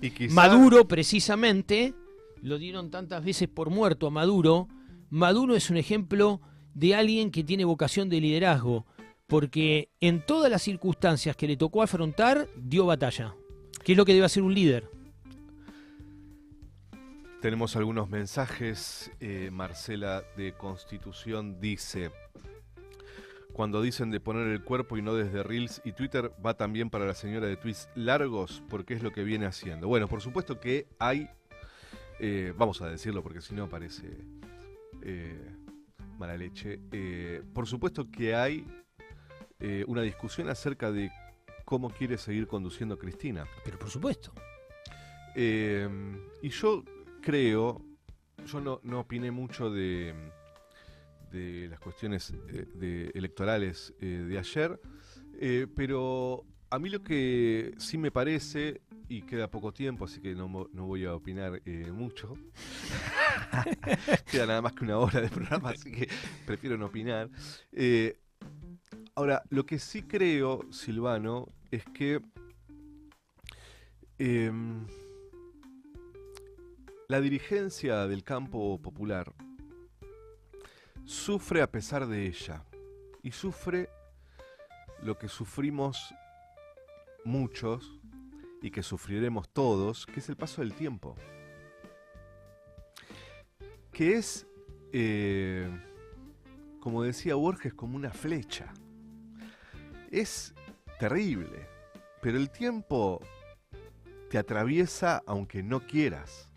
Y quizá... Maduro, precisamente, lo dieron tantas veces por muerto a Maduro. Maduro es un ejemplo de alguien que tiene vocación de liderazgo, porque en todas las circunstancias que le tocó afrontar, dio batalla. ¿Qué es lo que debe hacer un líder? Tenemos algunos mensajes. Marcela de Constitución dice: cuando dicen de poner el cuerpo y no desde Reels y Twitter, va también para la señora de tweets largos, porque es lo que viene haciendo. Bueno, por supuesto que hay, vamos a decirlo porque si no parece mala leche, por supuesto que hay una discusión acerca de cómo quiere seguir conduciendo Cristina. Pero por supuesto. Y yo creo, yo no opiné mucho de las cuestiones electorales de ayer, pero a mí lo que sí me parece, y queda poco tiempo, así que no voy a opinar mucho, queda nada más que una hora de programa, así que prefiero no opinar. Ahora, lo que sí creo, Silvano, es que la dirigencia del campo popular sufre a pesar de ella, y sufre lo que sufrimos muchos y que sufriremos todos, que es el paso del tiempo, que es, como decía Borges, como una flecha. Es terrible, pero el tiempo te atraviesa aunque no quieras.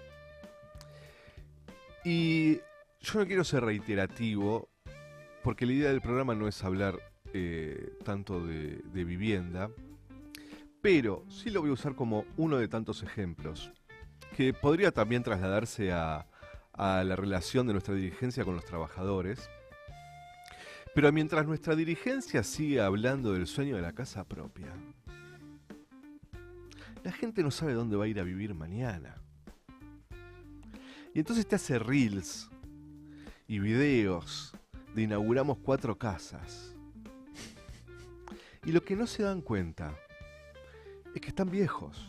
Y yo no quiero ser reiterativo, porque la idea del programa no es hablar tanto de vivienda, pero sí lo voy a usar como uno de tantos ejemplos, que podría también trasladarse a la relación de nuestra dirigencia con los trabajadores. Pero mientras nuestra dirigencia sigue hablando del sueño de la casa propia, la gente no sabe dónde va a ir a vivir mañana. Y entonces te hace reels y videos de inauguramos 4 casas. Y lo que no se dan cuenta es que están viejos,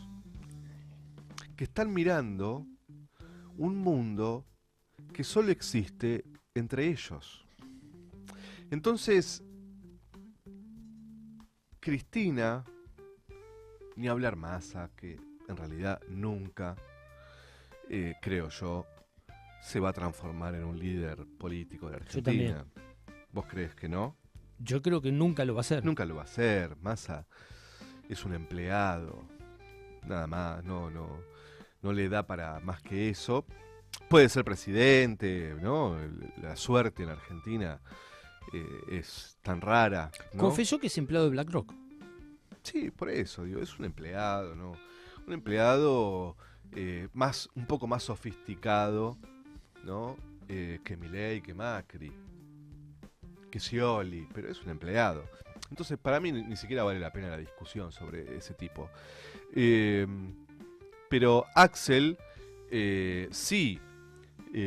que están mirando un mundo que solo existe entre ellos. Entonces, Cristina, ni hablar Massa, que en realidad nunca, creo yo, se va a transformar en un líder político de Argentina. ¿Vos crees que no? Yo creo que nunca lo va a hacer. Nunca lo va a hacer. Massa es un empleado, nada más, no no le da para más que eso. Puede ser presidente, ¿no? La suerte en Argentina es tan rara, ¿no? Confesó que es empleado de BlackRock. Sí, por eso, digo, es un empleado, ¿no? Un empleado un poco más sofisticado, ¿no? Que Milei, que Macri, que Scioli, pero es un empleado. Entonces, para mí ni siquiera vale la pena la discusión sobre ese tipo. Pero Axel sí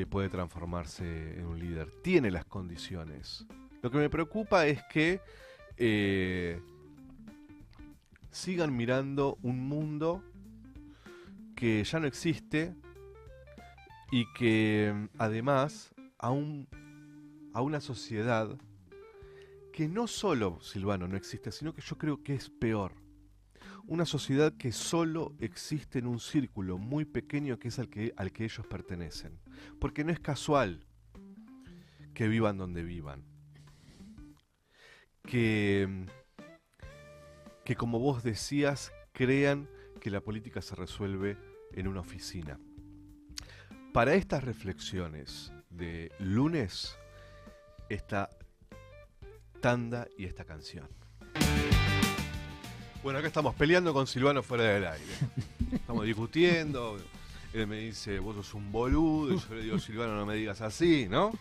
puede transformarse en un líder, tiene las condiciones. Lo que me preocupa es que sigan mirando un mundo que ya no existe y que además a una sociedad que no solo, Silvano, no existe, sino que yo creo que es peor. Una sociedad que solo existe en un círculo muy pequeño que es al que ellos pertenecen. Porque no es casual que vivan donde vivan. Que como vos decías, crean que la política se resuelve en una oficina. Para estas reflexiones de lunes, esta tanda y esta canción. Bueno, acá estamos peleando con Silvano fuera del aire. Estamos discutiendo. Él me dice, vos sos un boludo. Y yo le digo, Silvano, no me digas así, ¿no?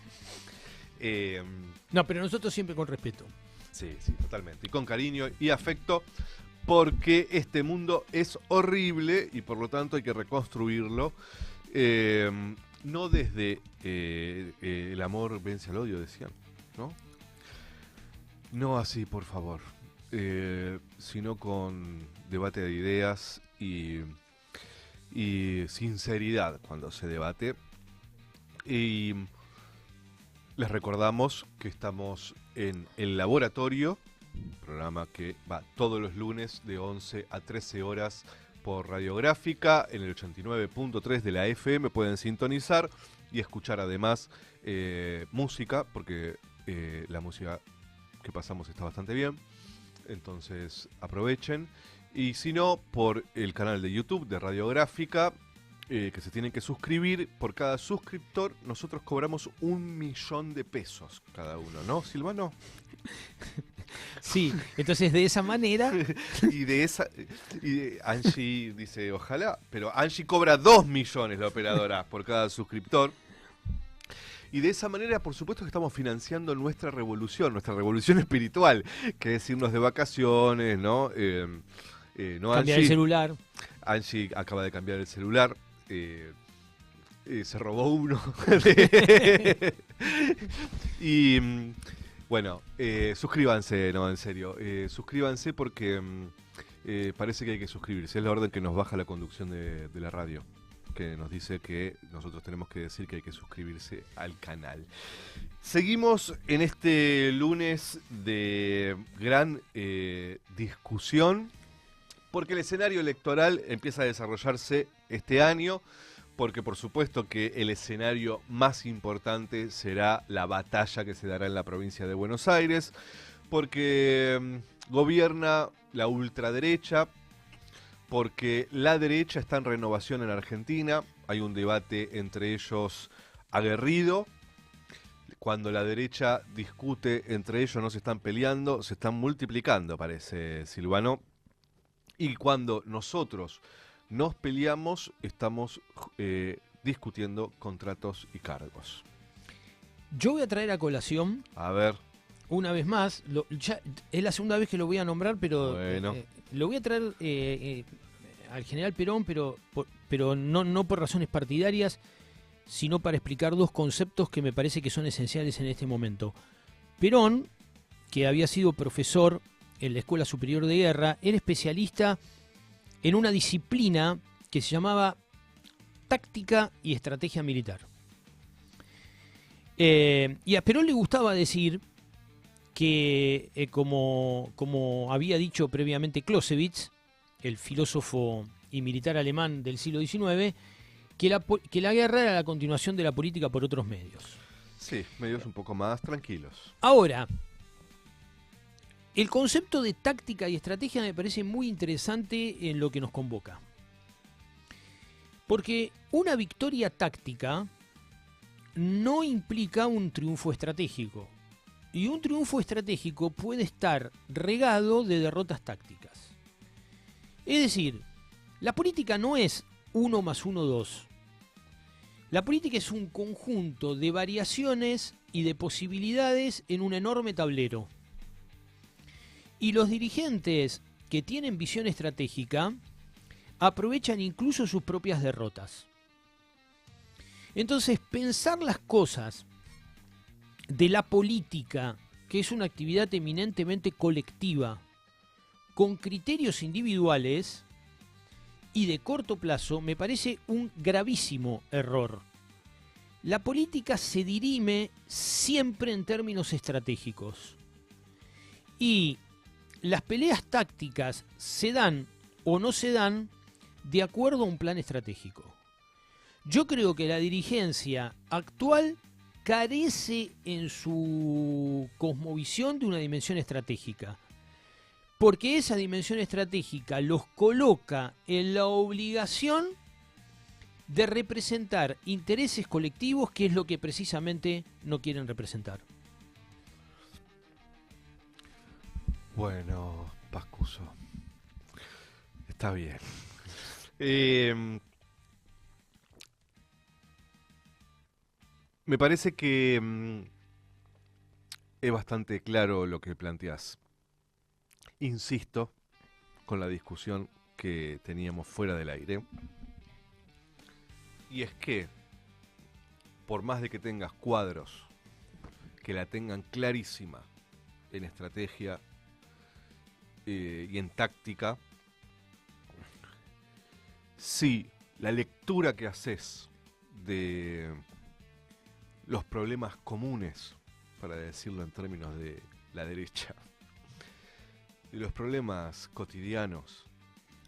No, pero nosotros siempre con respeto. Sí, totalmente. Y con cariño y afecto, porque este mundo es horrible y por lo tanto hay que reconstruirlo. No desde el amor vence al odio, decían, ¿no? No así, por favor. Sino con debate de ideas y sinceridad cuando se debate. Y les recordamos que estamos en El Laboratorio, programa que va todos los lunes de 11 a 13 horas por Radiográfica, en el 89.3 de la FM pueden sintonizar y escuchar además música, porque la música que pasamos está bastante bien, entonces aprovechen. Y si no, por el canal de YouTube de Radiográfica, que se tienen que suscribir. Por cada suscriptor nosotros cobramos 1.000.000 de pesos cada uno, ¿no, Silvano? Sí, entonces de esa manera... y Angie dice, ojalá, pero Angie cobra 2 millones la operadora por cada suscriptor. Y de esa manera, por supuesto que estamos financiando nuestra revolución espiritual, que es irnos de vacaciones, ¿no? No, Cambiar el celular. Angie acaba de cambiar el celular. Se robó uno. Y bueno, suscríbanse, no, en serio. Suscríbanse porque parece que hay que suscribirse. Es la orden que nos baja la conducción de la radio, que nos dice que nosotros tenemos que decir que hay que suscribirse al canal. Seguimos en este lunes de gran discusión, porque el escenario electoral empieza a desarrollarse este año, porque por supuesto que el escenario más importante será la batalla que se dará en la provincia de Buenos Aires, porque gobierna la ultraderecha, porque la derecha está en renovación en Argentina, hay un debate entre ellos aguerrido. Cuando la derecha discute entre ellos no se están peleando, se están multiplicando, parece, Silvano. Y cuando nosotros nos peleamos, estamos discutiendo contratos y cargos. Yo voy a traer a colación, A ver, una vez más, ya es la segunda vez que lo voy a nombrar, pero Bueno. lo voy a traer al general Perón, pero no por razones partidarias, sino para explicar dos conceptos que me parece que son esenciales en este momento. Perón, que había sido profesor en la Escuela Superior de Guerra, era especialista en una disciplina que se llamaba táctica y estrategia militar. Y a Perón le gustaba decir que, como había dicho previamente Clausewitz, el filósofo y militar alemán del siglo XIX, que la guerra era la continuación de la política por otros medios. sí, medios un poco más tranquilos. Ahora, el concepto de táctica y estrategia me parece muy interesante en lo que nos convoca. Porque una victoria táctica no implica un triunfo estratégico. Y un triunfo estratégico puede estar regado de derrotas tácticas. Es decir, la política no es 1 más 1, 2. La política es un conjunto de variaciones y de posibilidades en un enorme tablero. Y los dirigentes que tienen visión estratégica aprovechan incluso sus propias derrotas. Entonces, pensar las cosas de la política, que es una actividad eminentemente colectiva, con criterios individuales y de corto plazo, me parece un gravísimo error. La política se dirime siempre en términos estratégicos. Y las peleas tácticas se dan o no se dan de acuerdo a un plan estratégico. Yo creo que la dirigencia actual carece en su cosmovisión de una dimensión estratégica, porque esa dimensión estratégica los coloca en la obligación de representar intereses colectivos, que es lo que precisamente no quieren representar. Bueno, Pascuso, está bien. Me parece que es bastante claro lo que planteás. Insisto con la discusión que teníamos fuera del aire. Y es que, por más de que tengas cuadros que la tengan clarísima en estrategia y en táctica, si la lectura que haces de los problemas comunes, para decirlo en términos de la derecha, de los problemas cotidianos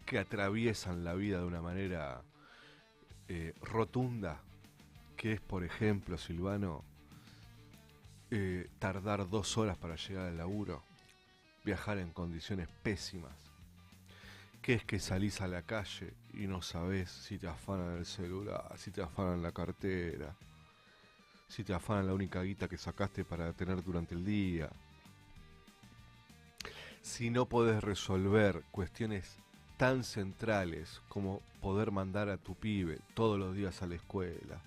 que atraviesan la vida de una manera rotunda, que es, por ejemplo, Silvano, tardar 2 horas para llegar al laburo, viajar en condiciones pésimas, que es que salís a la calle y no sabés si te afanan el celular, si te afanan la cartera, si te afanan la única guita que sacaste para tener durante el día, si no podés resolver cuestiones tan centrales como poder mandar a tu pibe todos los días a la escuela,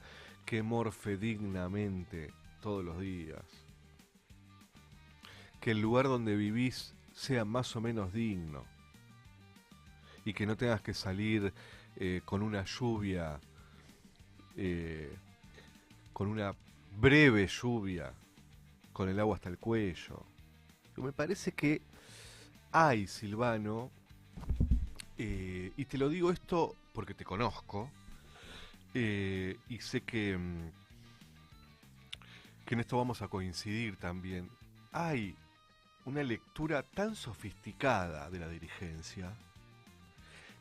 que morfe dignamente todos los días, que el lugar donde vivís sea más o menos digno y que no tengas que salir con una lluvia, con una breve lluvia, con el agua hasta el cuello. Me parece que hay, Silvano, y te lo digo esto porque te conozco, y sé que en esto vamos a coincidir también. Hay una lectura tan sofisticada de la dirigencia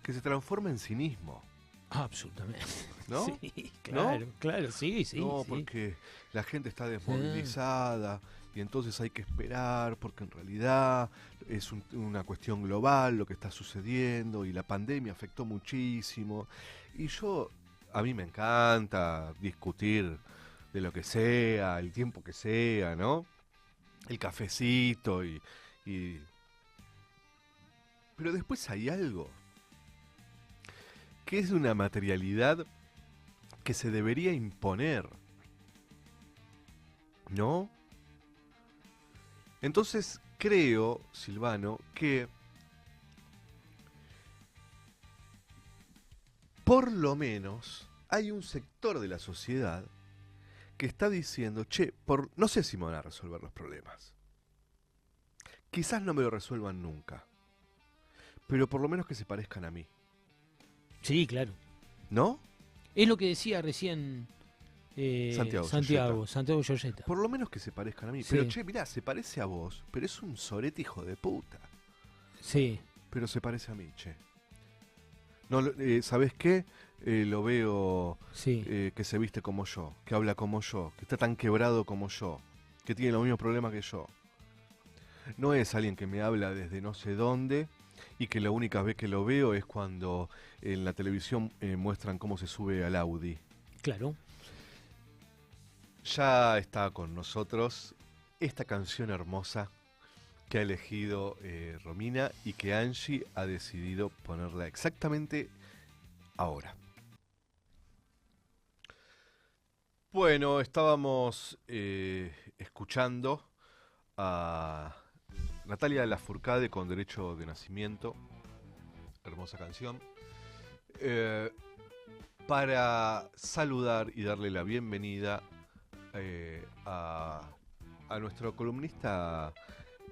que se transforma en cinismo. Absolutamente. ¿No? Sí, claro, ¿no? claro, sí. No, sí. porque la gente está desmovilizada y entonces hay que esperar porque en realidad es una cuestión global lo que está sucediendo y la pandemia afectó muchísimo. Y a mí me encanta discutir de lo que sea, el tiempo que sea, ¿no? El cafecito Pero después hay algo que es una materialidad que se debería imponer, ¿no? Entonces creo, Silvano, que por lo menos hay un sector de la sociedad que está diciendo, che, no sé si me van a resolver los problemas. Quizás no me lo resuelvan nunca, pero por lo menos que se parezcan a mí. Sí, claro. ¿No? Es lo que decía recién Santiago Giorgetta. Por lo menos que se parezcan a mí. Sí. Pero che, mirá, se parece a vos, pero es un sorete hijo de puta. Sí. Pero se parece a mí, che. No, ¿sabés qué? Lo veo que se viste como yo, que habla como yo, que está tan quebrado como yo, que tiene los mismos problemas que yo. No es alguien que me habla desde no sé dónde y que la única vez que lo veo es cuando en la televisión muestran cómo se sube al Audi. Claro. Ya está con nosotros esta canción hermosa que ha elegido Romina y que Angie ha decidido ponerla exactamente ahora. Bueno, estábamos escuchando a Natalia Lafourcade con Derecho de Nacimiento, hermosa canción, para saludar y darle la bienvenida a nuestro columnista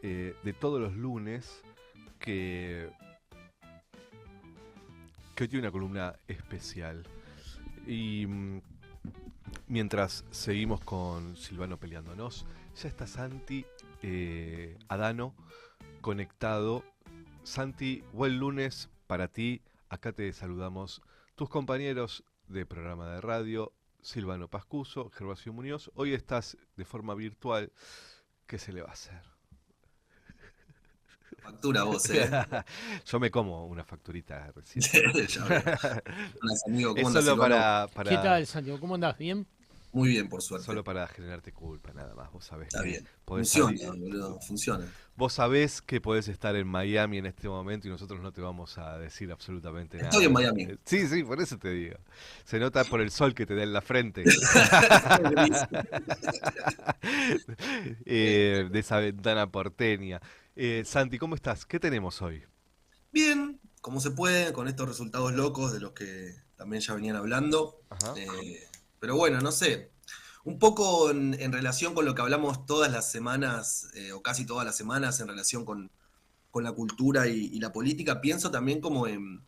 de todos los lunes, que hoy tiene una columna especial. Y mientras seguimos con Silvano peleándonos, ya está Santi Adano conectado. Santi, buen lunes para ti. Acá te saludamos tus compañeros de programa de radio, Silvano Pascuso, Gervasio Muñoz. Hoy estás de forma virtual. ¿Qué se le va a hacer? Factura vos, Yo me como una facturita recién. Amigo, es solo para... ¿Qué tal, Santiago? ¿Cómo andás? ¿Bien? Muy bien, por suerte. Solo para generarte culpa, nada más. Vos sabés. Está bien. Funciona, boludo, funciona. Vos sabés que podés estar en Miami en este momento y nosotros no te vamos a decir absolutamente nada. Estoy en Miami. Sí, por eso te digo. Se nota por el sol que te da en la frente. De esa ventana porteña. Santi, ¿cómo estás? ¿Qué tenemos hoy? Bien, como se puede, con estos resultados locos de los que también ya venían hablando. Pero bueno, no sé. Un poco en relación con lo que hablamos todas las semanas, o casi todas las semanas, en relación con la cultura y la política, pienso también como en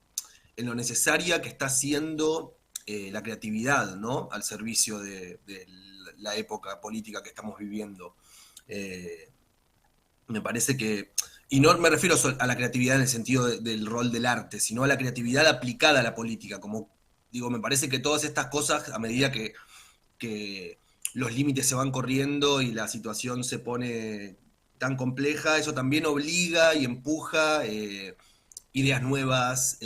lo necesaria que está siendo la creatividad, ¿no? Al servicio de la época política que estamos viviendo. Me parece que, y no me refiero a la creatividad en el sentido del rol del arte, sino a la creatividad aplicada a la política. Como digo, me parece que todas estas cosas, a medida que los límites se van corriendo y la situación se pone tan compleja, eso también obliga y empuja ideas nuevas.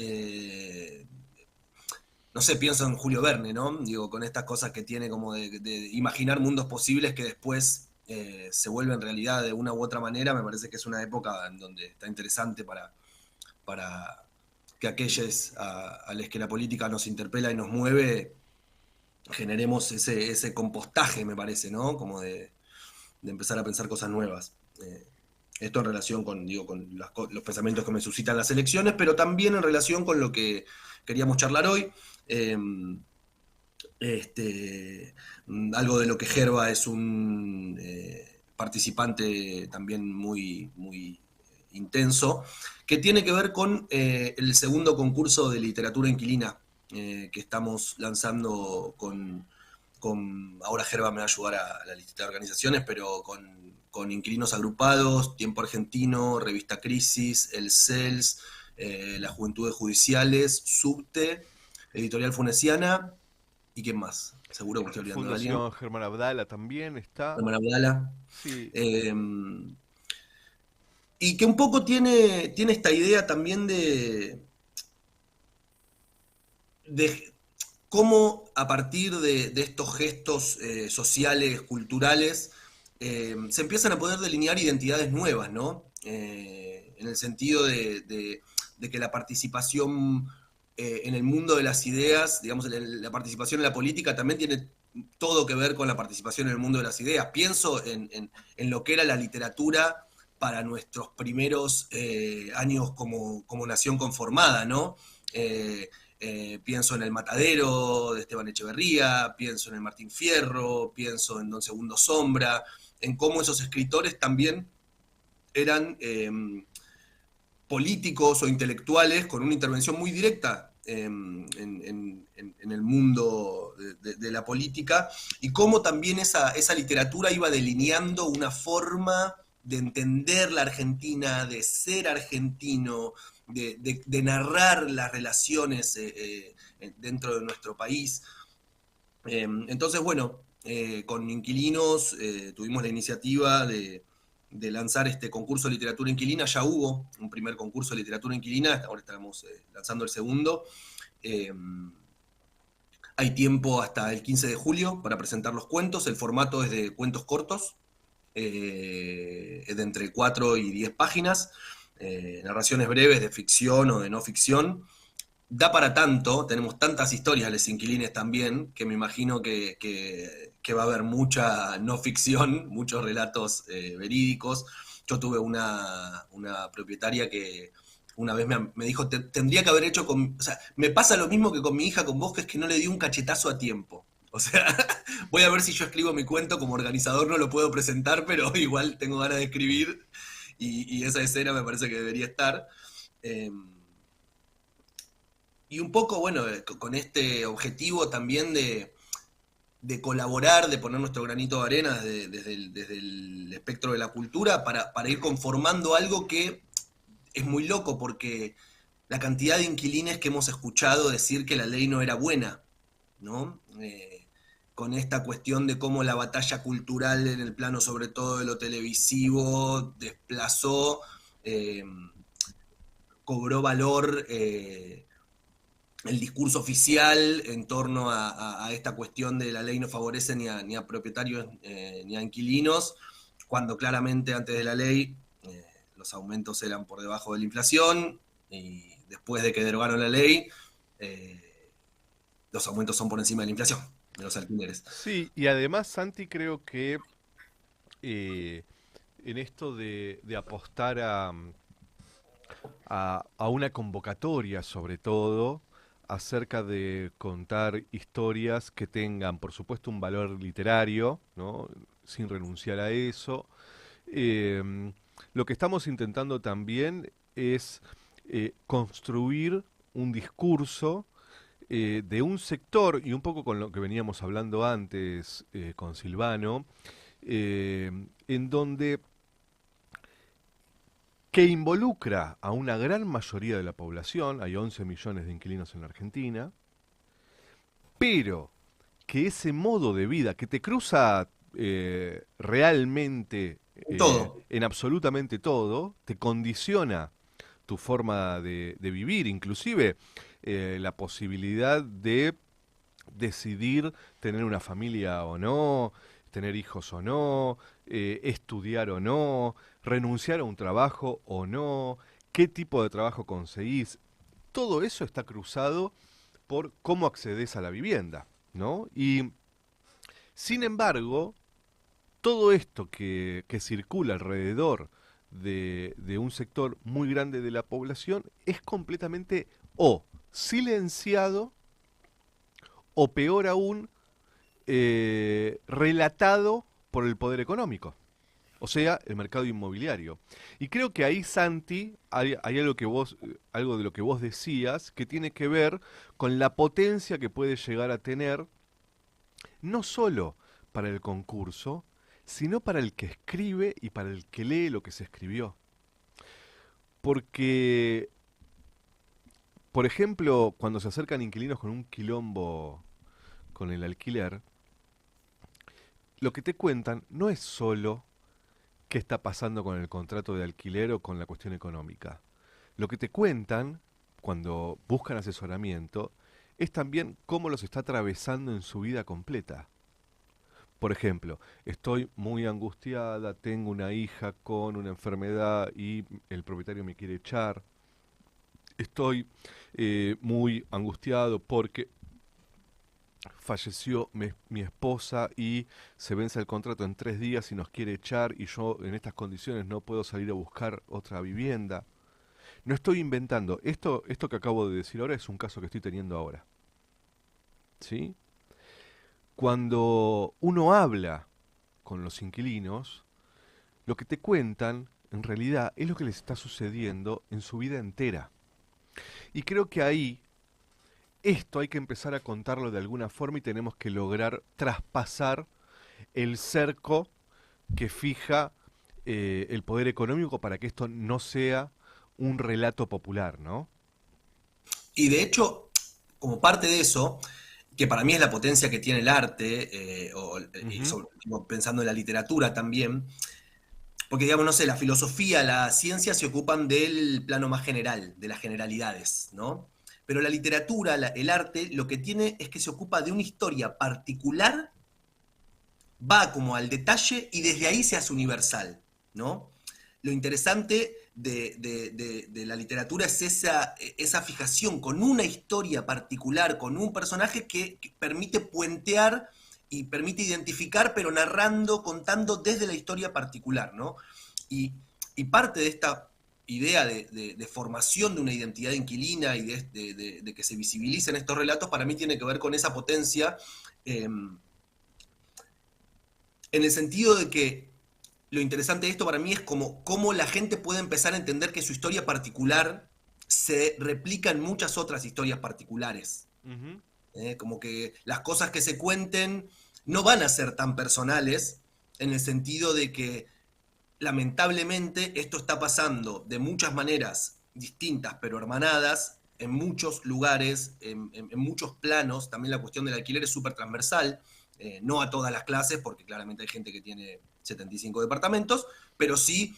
No sé, pienso en Julio Verne, ¿no? Digo, con estas cosas que tiene como de imaginar mundos posibles que después se vuelven realidad de una u otra manera. Me parece que es una época en donde está interesante para que aquellos a los que la política nos interpela y nos mueve, generemos ese compostaje, me parece, ¿no? Como de empezar a pensar cosas nuevas. Esto en relación con los pensamientos que me suscitan las elecciones, pero también en relación con lo que queríamos charlar hoy. Algo de lo que Gerva es un participante también muy, muy intenso, que tiene que ver con el segundo concurso de literatura inquilina que estamos lanzando con ahora Gerva me va a ayudar a la lista de organizaciones, pero con Inquilinos Agrupados, Tiempo Argentino, Revista Crisis, el CELS, las Juventudes Judiciales, Subte, Editorial Funesiana, ¿y quién más? Seguro que me estoy olvidando de alguien. Fundación Germán Abdala también está. Germán Abdala. Sí. Y que un poco tiene esta idea también de cómo a partir de estos gestos sociales, culturales, se empiezan a poder delinear identidades nuevas, ¿no? En el sentido de que la participación en el mundo de las ideas, digamos, la participación en la política también tiene todo que ver con la participación en el mundo de las ideas. Pienso en lo que era la literatura para nuestros primeros años como nación conformada, ¿no? Pienso en El Matadero de Esteban Echeverría, pienso en el Martín Fierro, pienso en Don Segundo Sombra, en cómo esos escritores también eran políticos o intelectuales con una intervención muy directa en el mundo de la política, y cómo también esa literatura iba delineando una forma de entender la Argentina, de ser argentino, de narrar las relaciones dentro de nuestro país. Entonces, bueno, con Inquilinos tuvimos la iniciativa de de lanzar este concurso de literatura inquilina. Ya hubo un primer concurso de literatura inquilina, ahora estamos lanzando el segundo. Hay tiempo hasta el 15 de julio para presentar los cuentos. El formato es de cuentos cortos, de entre 4 y 10 páginas, narraciones breves de ficción o de no ficción. Da para tanto, tenemos tantas historias Les Inquilines también, que me imagino que va a haber mucha no ficción, muchos relatos verídicos. Yo tuve una propietaria que una vez me dijo, tendría que haber hecho o sea, me pasa lo mismo que con mi hija, con vos, que es que no le di un cachetazo a tiempo. O sea, voy a ver si yo escribo mi cuento, como organizador no lo puedo presentar, pero igual tengo ganas de escribir, y esa escena me parece que debería estar. Y un poco, bueno, con este objetivo también de colaborar, de poner nuestro granito de arena desde el espectro de la cultura para ir conformando algo que es muy loco, porque la cantidad de inquilines que hemos escuchado decir que la ley no era buena, ¿no? Con esta cuestión de cómo la batalla cultural en el plano sobre todo de lo televisivo desplazó, cobró valor el discurso oficial en torno a esta cuestión de la ley no favorece ni a propietarios ni a inquilinos, cuando claramente antes de la ley los aumentos eran por debajo de la inflación, y después de que derogaron la ley, los aumentos son por encima de la inflación, de los alquileres. Sí, y además, Santi, creo que en esto de apostar a una convocatoria, sobre todo, acerca de contar historias que tengan, por supuesto, un valor literario, ¿no? Sin renunciar a eso. Lo que estamos intentando también es construir un discurso de un sector, y un poco con lo que veníamos hablando antes con Silvano, en donde que involucra a una gran mayoría de la población, hay 11 millones de inquilinos en la Argentina, pero que ese modo de vida que te cruza realmente Todo. en absolutamente todo, te condiciona tu forma de vivir, inclusive la posibilidad de decidir tener una familia o no, tener hijos o no, estudiar o no, renunciar a un trabajo o no, qué tipo de trabajo conseguís. Todo eso está cruzado por cómo accedes a la vivienda, ¿no? Y, sin embargo, todo esto que circula alrededor de un sector muy grande de la población es completamente o silenciado o, peor aún, relatado por el poder económico, o sea, el mercado inmobiliario. Y creo que ahí, Santi, hay algo de lo que vos decías que tiene que ver con la potencia que puede llegar a tener, no solo para el concurso, sino para el que escribe y para el que lee lo que se escribió. Porque, por ejemplo, cuando se acercan inquilinos con un quilombo con el alquiler, lo que te cuentan no es solo qué está pasando con el contrato de alquiler o con la cuestión económica. Lo que te cuentan, cuando buscan asesoramiento, es también cómo los está atravesando en su vida completa. Por ejemplo, estoy muy angustiada, tengo una hija con una enfermedad y el propietario me quiere echar. Estoy muy angustiado porque falleció mi esposa y se vence el contrato en 3 días y nos quiere echar, y yo en estas condiciones no puedo salir a buscar otra vivienda. No estoy inventando. Esto que acabo de decir ahora es un caso que estoy teniendo ahora. ¿Sí? Cuando uno habla con los inquilinos, lo que te cuentan, en realidad, es lo que les está sucediendo en su vida entera. Y creo que ahí, esto hay que empezar a contarlo de alguna forma, y tenemos que lograr traspasar el cerco que fija el poder económico para que esto no sea un relato popular, ¿no? Y de hecho, como parte de eso, que para mí es la potencia que tiene el arte, y Ujú. pensando en la literatura también, Porque, digamos, no sé, la filosofía, la ciencia se ocupan del plano más general, de las generalidades, ¿no? Pero la literatura, el arte, lo que tiene es que se ocupa de una historia particular, va como al detalle y desde ahí se hace universal, ¿no? Lo interesante de la literatura es esa fijación con una historia particular, con un personaje que permite puentear y permite identificar, pero narrando, contando desde la historia particular, ¿no? Y, y parte de esta idea de formación de una identidad inquilina y de que se visibilicen estos relatos, para mí tiene que ver con esa potencia, en el sentido de que lo interesante de esto para mí es cómo la gente puede empezar a entender que su historia particular se replica en muchas otras historias particulares. Ujú. Como que las cosas que se cuenten no van a ser tan personales, en el sentido de que lamentablemente esto está pasando de muchas maneras distintas pero hermanadas en muchos lugares, en muchos planos. También la cuestión del alquiler es súper transversal, no a todas las clases, porque claramente hay gente que tiene 75 departamentos, pero sí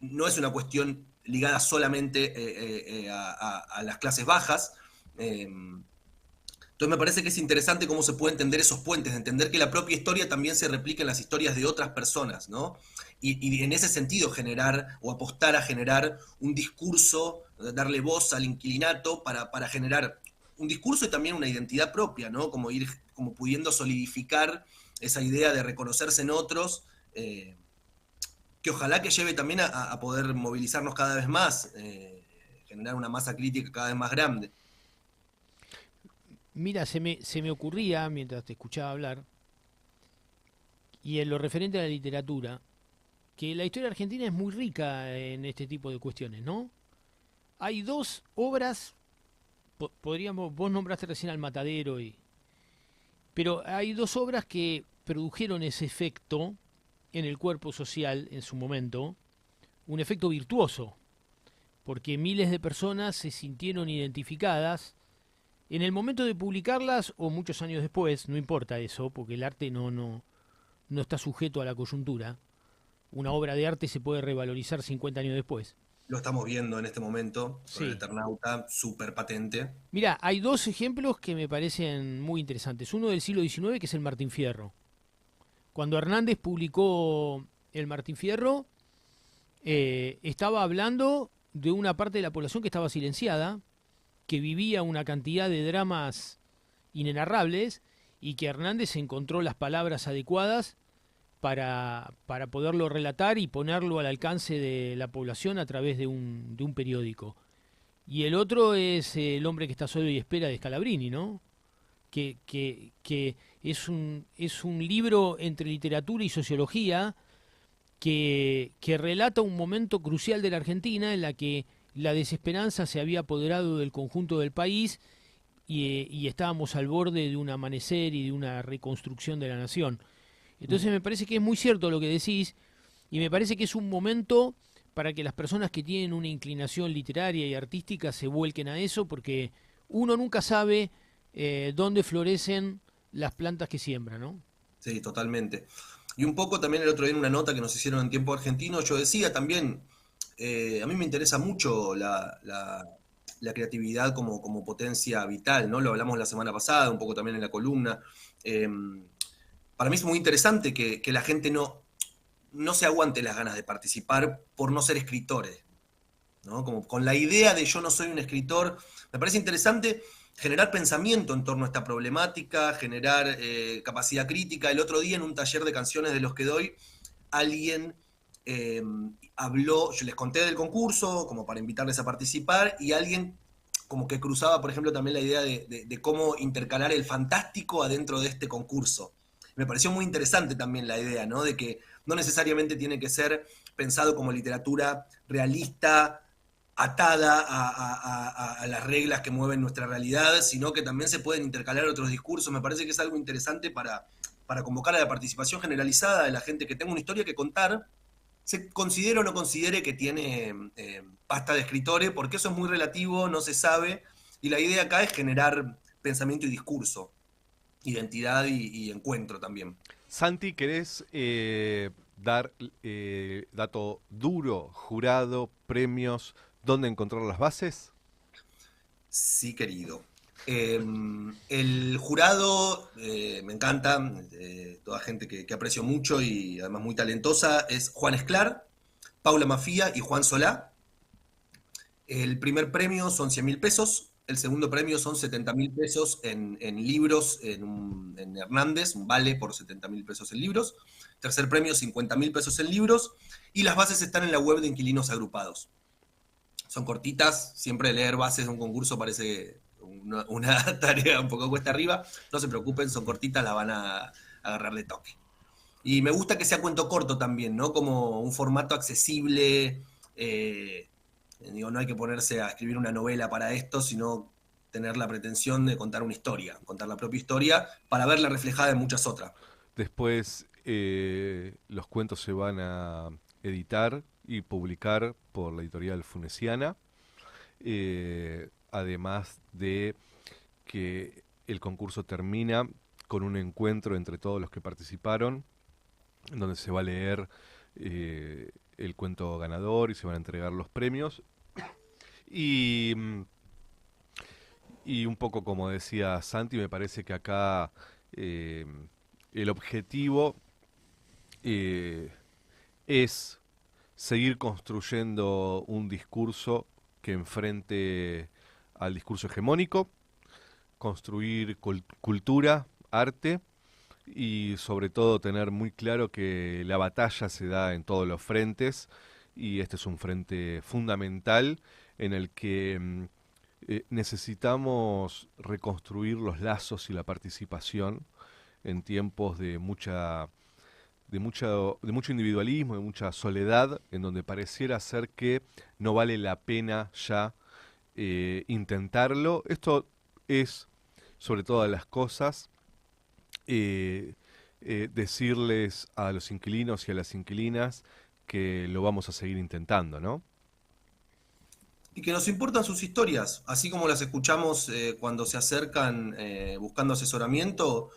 no es una cuestión ligada solamente a las clases bajas. Entonces me parece que es interesante cómo se puede entender esos puentes, entender que la propia historia también se replica en las historias de otras personas, ¿no? Y en ese sentido generar o apostar a generar un discurso, darle voz al inquilinato para generar un discurso y también una identidad propia, ¿no? Como ir como pudiendo solidificar esa idea de reconocerse en otros, que ojalá que lleve también a poder movilizarnos cada vez más, generar una masa crítica cada vez más grande. Mira, se me ocurría mientras te escuchaba hablar, y en lo referente a la literatura, que la historia argentina es muy rica en este tipo de cuestiones, ¿no? Hay dos obras, podríamos, vos nombraste recién al Matadero, pero hay dos obras que produjeron ese efecto en el cuerpo social en su momento, un efecto virtuoso, porque miles de personas se sintieron identificadas en el momento de publicarlas o muchos años después, no importa eso, porque el arte no está sujeto a la coyuntura. Una obra de arte se puede revalorizar 50 años después. Lo estamos viendo en este momento sobre el Sí. Eternauta, súper patente. Mira, hay dos ejemplos que me parecen muy interesantes. Uno del siglo XIX, que es el Martín Fierro. Cuando Hernández publicó el Martín Fierro, estaba hablando de una parte de la población que estaba silenciada, que vivía una cantidad de dramas inenarrables y que Hernández encontró las palabras adecuadas para poderlo relatar y ponerlo al alcance de la población a través de un periódico. Y el otro es El hombre que está solo y espera de Scalabrini, ¿no? Que es un libro entre literatura y sociología que relata un momento crucial de la Argentina en la que la desesperanza se había apoderado del conjunto del país y estábamos al borde de un amanecer y de una reconstrucción de la nación. Entonces me parece que es muy cierto lo que decís y me parece que es un momento para que las personas que tienen una inclinación literaria y artística se vuelquen a eso, porque uno nunca sabe dónde florecen las plantas que siembra, ¿no? Sí, totalmente. Y un poco también el otro día en una nota que nos hicieron en Tiempo Argentino, yo decía también, a mí me interesa mucho la creatividad como potencia vital, ¿no? Lo hablamos la semana pasada, un poco también en la columna. Eh, para mí es muy interesante que la gente no se aguante las ganas de participar por no ser escritores, ¿no? Como con la idea de yo no soy un escritor. Me parece interesante generar pensamiento en torno a esta problemática, generar capacidad crítica. El otro día en un taller de canciones de los que doy, alguien eh, habló, yo les conté del concurso como para invitarles a participar, y alguien como que cruzaba, por ejemplo, también la idea de cómo intercalar el fantástico adentro de este concurso. Me pareció muy interesante también la idea, ¿no? De que no necesariamente tiene que ser pensado como literatura realista, atada a las reglas que mueven nuestra realidad, sino que también se pueden intercalar otros discursos. Me parece que es algo interesante para convocar a la participación generalizada de la gente que tenga una historia que contar, se considere o no considere que tiene pasta de escritores, porque eso es muy relativo, no se sabe, y la idea acá es generar pensamiento y discurso, identidad y encuentro también. Santi, ¿querés dar dato duro, jurado, premios, dónde encontrar las bases? Sí, querido. El jurado me encanta, toda gente que aprecio mucho y además muy talentosa, es Juan Esclar, Paula Mafía y Juan Solá. El primer premio son 100.000 pesos, el segundo premio son 70.000 pesos en libros, en Hernández, un vale por 70.000 pesos en libros. Tercer premio, 50.000 pesos en libros. Y las bases están en la web de Inquilinos Agrupados. Son cortitas, siempre leer bases de un concurso parece una tarea un poco cuesta arriba. No se preocupen, son cortitas, la van a agarrar de toque. Y me gusta que sea cuento corto también, ¿no? Como un formato accesible. Digo, no hay que ponerse a escribir una novela para esto, sino tener la pretensión de contar una historia, contar la propia historia para verla reflejada en muchas otras. Después los cuentos se van a editar y publicar por la editorial Funesiana, además de que el concurso termina con un encuentro entre todos los que participaron, donde se va a leer el cuento ganador y se van a entregar los premios. Y un poco como decía Santi, me parece que acá el objetivo es seguir construyendo un discurso que enfrente al discurso hegemónico, construir cultura, arte y sobre todo tener muy claro que la batalla se da en todos los frentes y este es un frente fundamental en el que necesitamos reconstruir los lazos y la participación en tiempos de mucho individualismo, de mucha soledad, en donde pareciera ser que no vale la pena ya intentarlo. Esto es, sobre todas las cosas, decirles a los inquilinos y a las inquilinas que lo vamos a seguir intentando, ¿no? Y que nos importan sus historias, así como las escuchamos cuando se acercan buscando asesoramiento.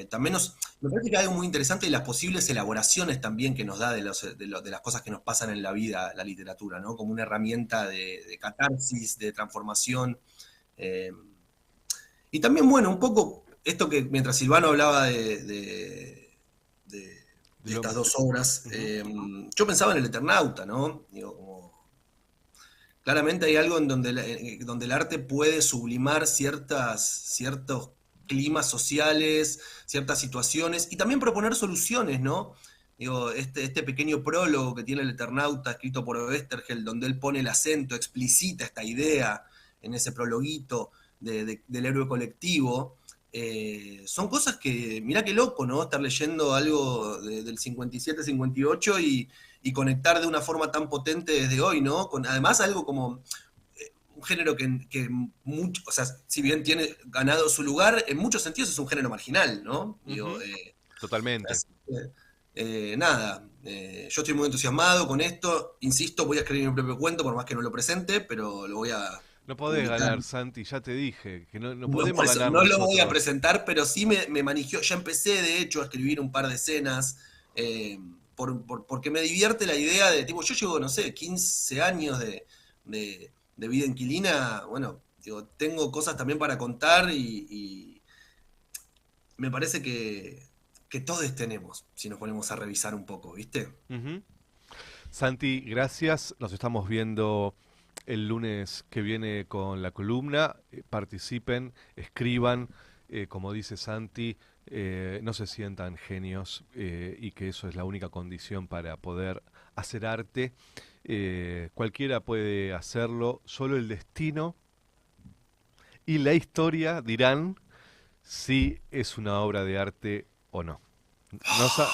También me parece que hay algo muy interesante y las posibles elaboraciones también que nos da de las cosas que nos pasan en la vida, la literatura, ¿no? Como una herramienta de catarsis, de transformación. eh, y también, bueno, un poco esto que mientras Silvano hablaba de estas dos obras, Ujú. yo pensaba en El Eternauta, ¿no? Digo, claramente hay algo en donde el arte puede sublimar ciertos climas sociales, ciertas situaciones, y también proponer soluciones, ¿no? Digo, este pequeño prólogo que tiene El Eternauta, escrito por Oesterheld, donde él pone el acento, explicita esta idea en ese prologuito del héroe colectivo, son cosas que, mirá qué loco, ¿no? Estar leyendo algo del 57, 58 y conectar de una forma tan potente desde hoy, ¿no? Con además algo como un género que mucho, o sea, si bien tiene ganado su lugar, en muchos sentidos es un género marginal, ¿no? Digo, Ujú. Totalmente. así que, nada, yo estoy muy entusiasmado con esto, insisto, voy a escribir mi propio cuento, por más que no lo presente, pero lo voy a No podés publicar. ganar, Santi, ya te dije, que no No, podemos por eso, ganar no lo voy a nosotros. presentar, pero sí me manigió. Ya empecé, de hecho, a escribir un par de escenas, porque me divierte la idea de, tipo, yo llevo, no sé, 15 años de vida inquilina. Bueno, digo, tengo cosas también para contar y me parece que todos tenemos, si nos ponemos a revisar un poco, ¿viste? Ujú. Santi, gracias. Nos estamos viendo el lunes que viene con la columna. Participen, escriban, como dice Santi, no se sientan genios y que eso es la única condición para poder hacer arte. Cualquiera puede hacerlo, solo el destino y la historia dirán si es una obra de arte o no. No sa-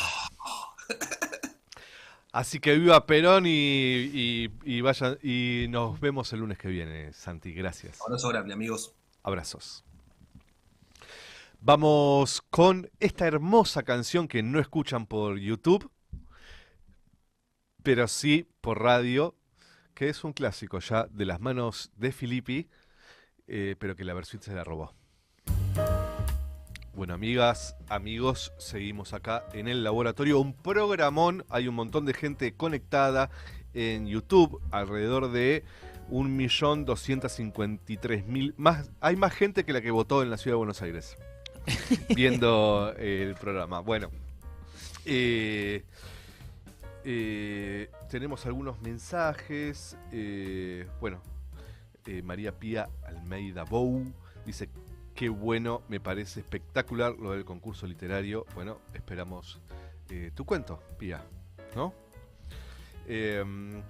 Así que viva Perón y vayan, y nos vemos el lunes que viene, Santi. Gracias. Abrazo grande, amigos. Abrazos. Vamos con esta hermosa canción que no escuchan por YouTube, pero sí por radio, que es un clásico ya de las manos de Filippi, pero que la versión se la robó. Bueno, amigas, amigos, seguimos acá en el laboratorio. Un programón, hay un montón de gente conectada en YouTube, alrededor de 1.253.000. Hay más gente que la que votó en la Ciudad de Buenos Aires, viendo el programa. Bueno, tenemos algunos mensajes. María Pía Almeida Bou dice: qué bueno, me parece espectacular lo del concurso literario. Bueno, esperamos tu cuento, Pía, ¿no? En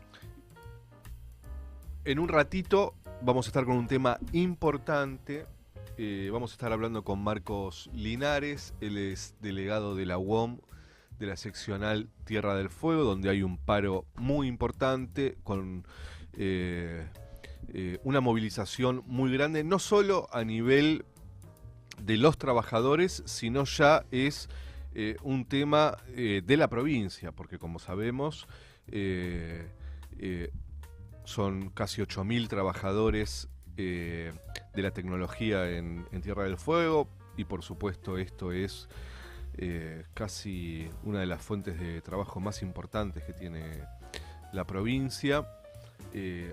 un ratito vamos a estar con un tema importante. Vamos a estar hablando con Marcos Linares. Él es delegado de la UOM, de la seccional Tierra del Fuego, donde hay un paro muy importante con una movilización muy grande, no solo a nivel de los trabajadores, sino ya es un tema de la provincia, porque como sabemos son casi 8.000 trabajadores de la tecnología en Tierra del Fuego, y por supuesto esto es casi una de las fuentes de trabajo más importantes que tiene la provincia.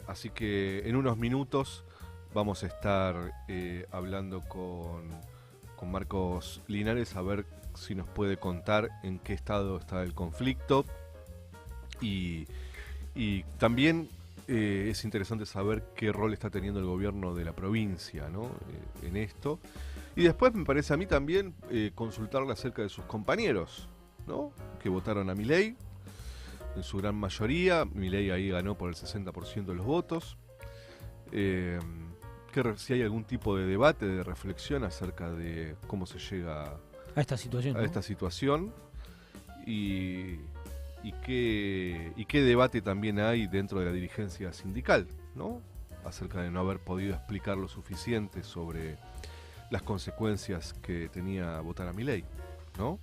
Así que en unos minutos vamos a estar hablando con Marcos Linares, a ver si nos puede contar en qué estado está el conflicto. Y también es interesante saber qué rol está teniendo el gobierno de la provincia, ¿no? En esto. Y después me parece a mí también consultarle acerca de sus compañeros, ¿no? Que votaron a Milei en su gran mayoría. Milei ahí ganó por el 60% de los votos. Si hay algún tipo de debate, de reflexión acerca de cómo se llega a esta situación, a ¿no? esta situación, y qué debate también hay dentro de la dirigencia sindical, ¿no? Acerca de no haber podido explicar lo suficiente sobre las consecuencias que tenía votar a Milei, ¿no?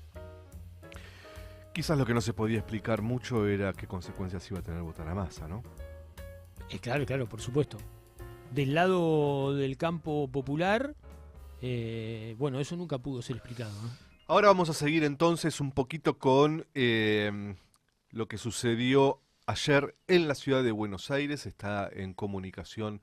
Quizás lo que no se podía explicar mucho era qué consecuencias iba a tener votar a Massa, ¿no? Claro, por supuesto. Del lado del campo popular, bueno, eso nunca pudo ser explicado, ¿no? Ahora vamos a seguir entonces un poquito con lo que sucedió ayer en la ciudad de Buenos Aires. Está en comunicación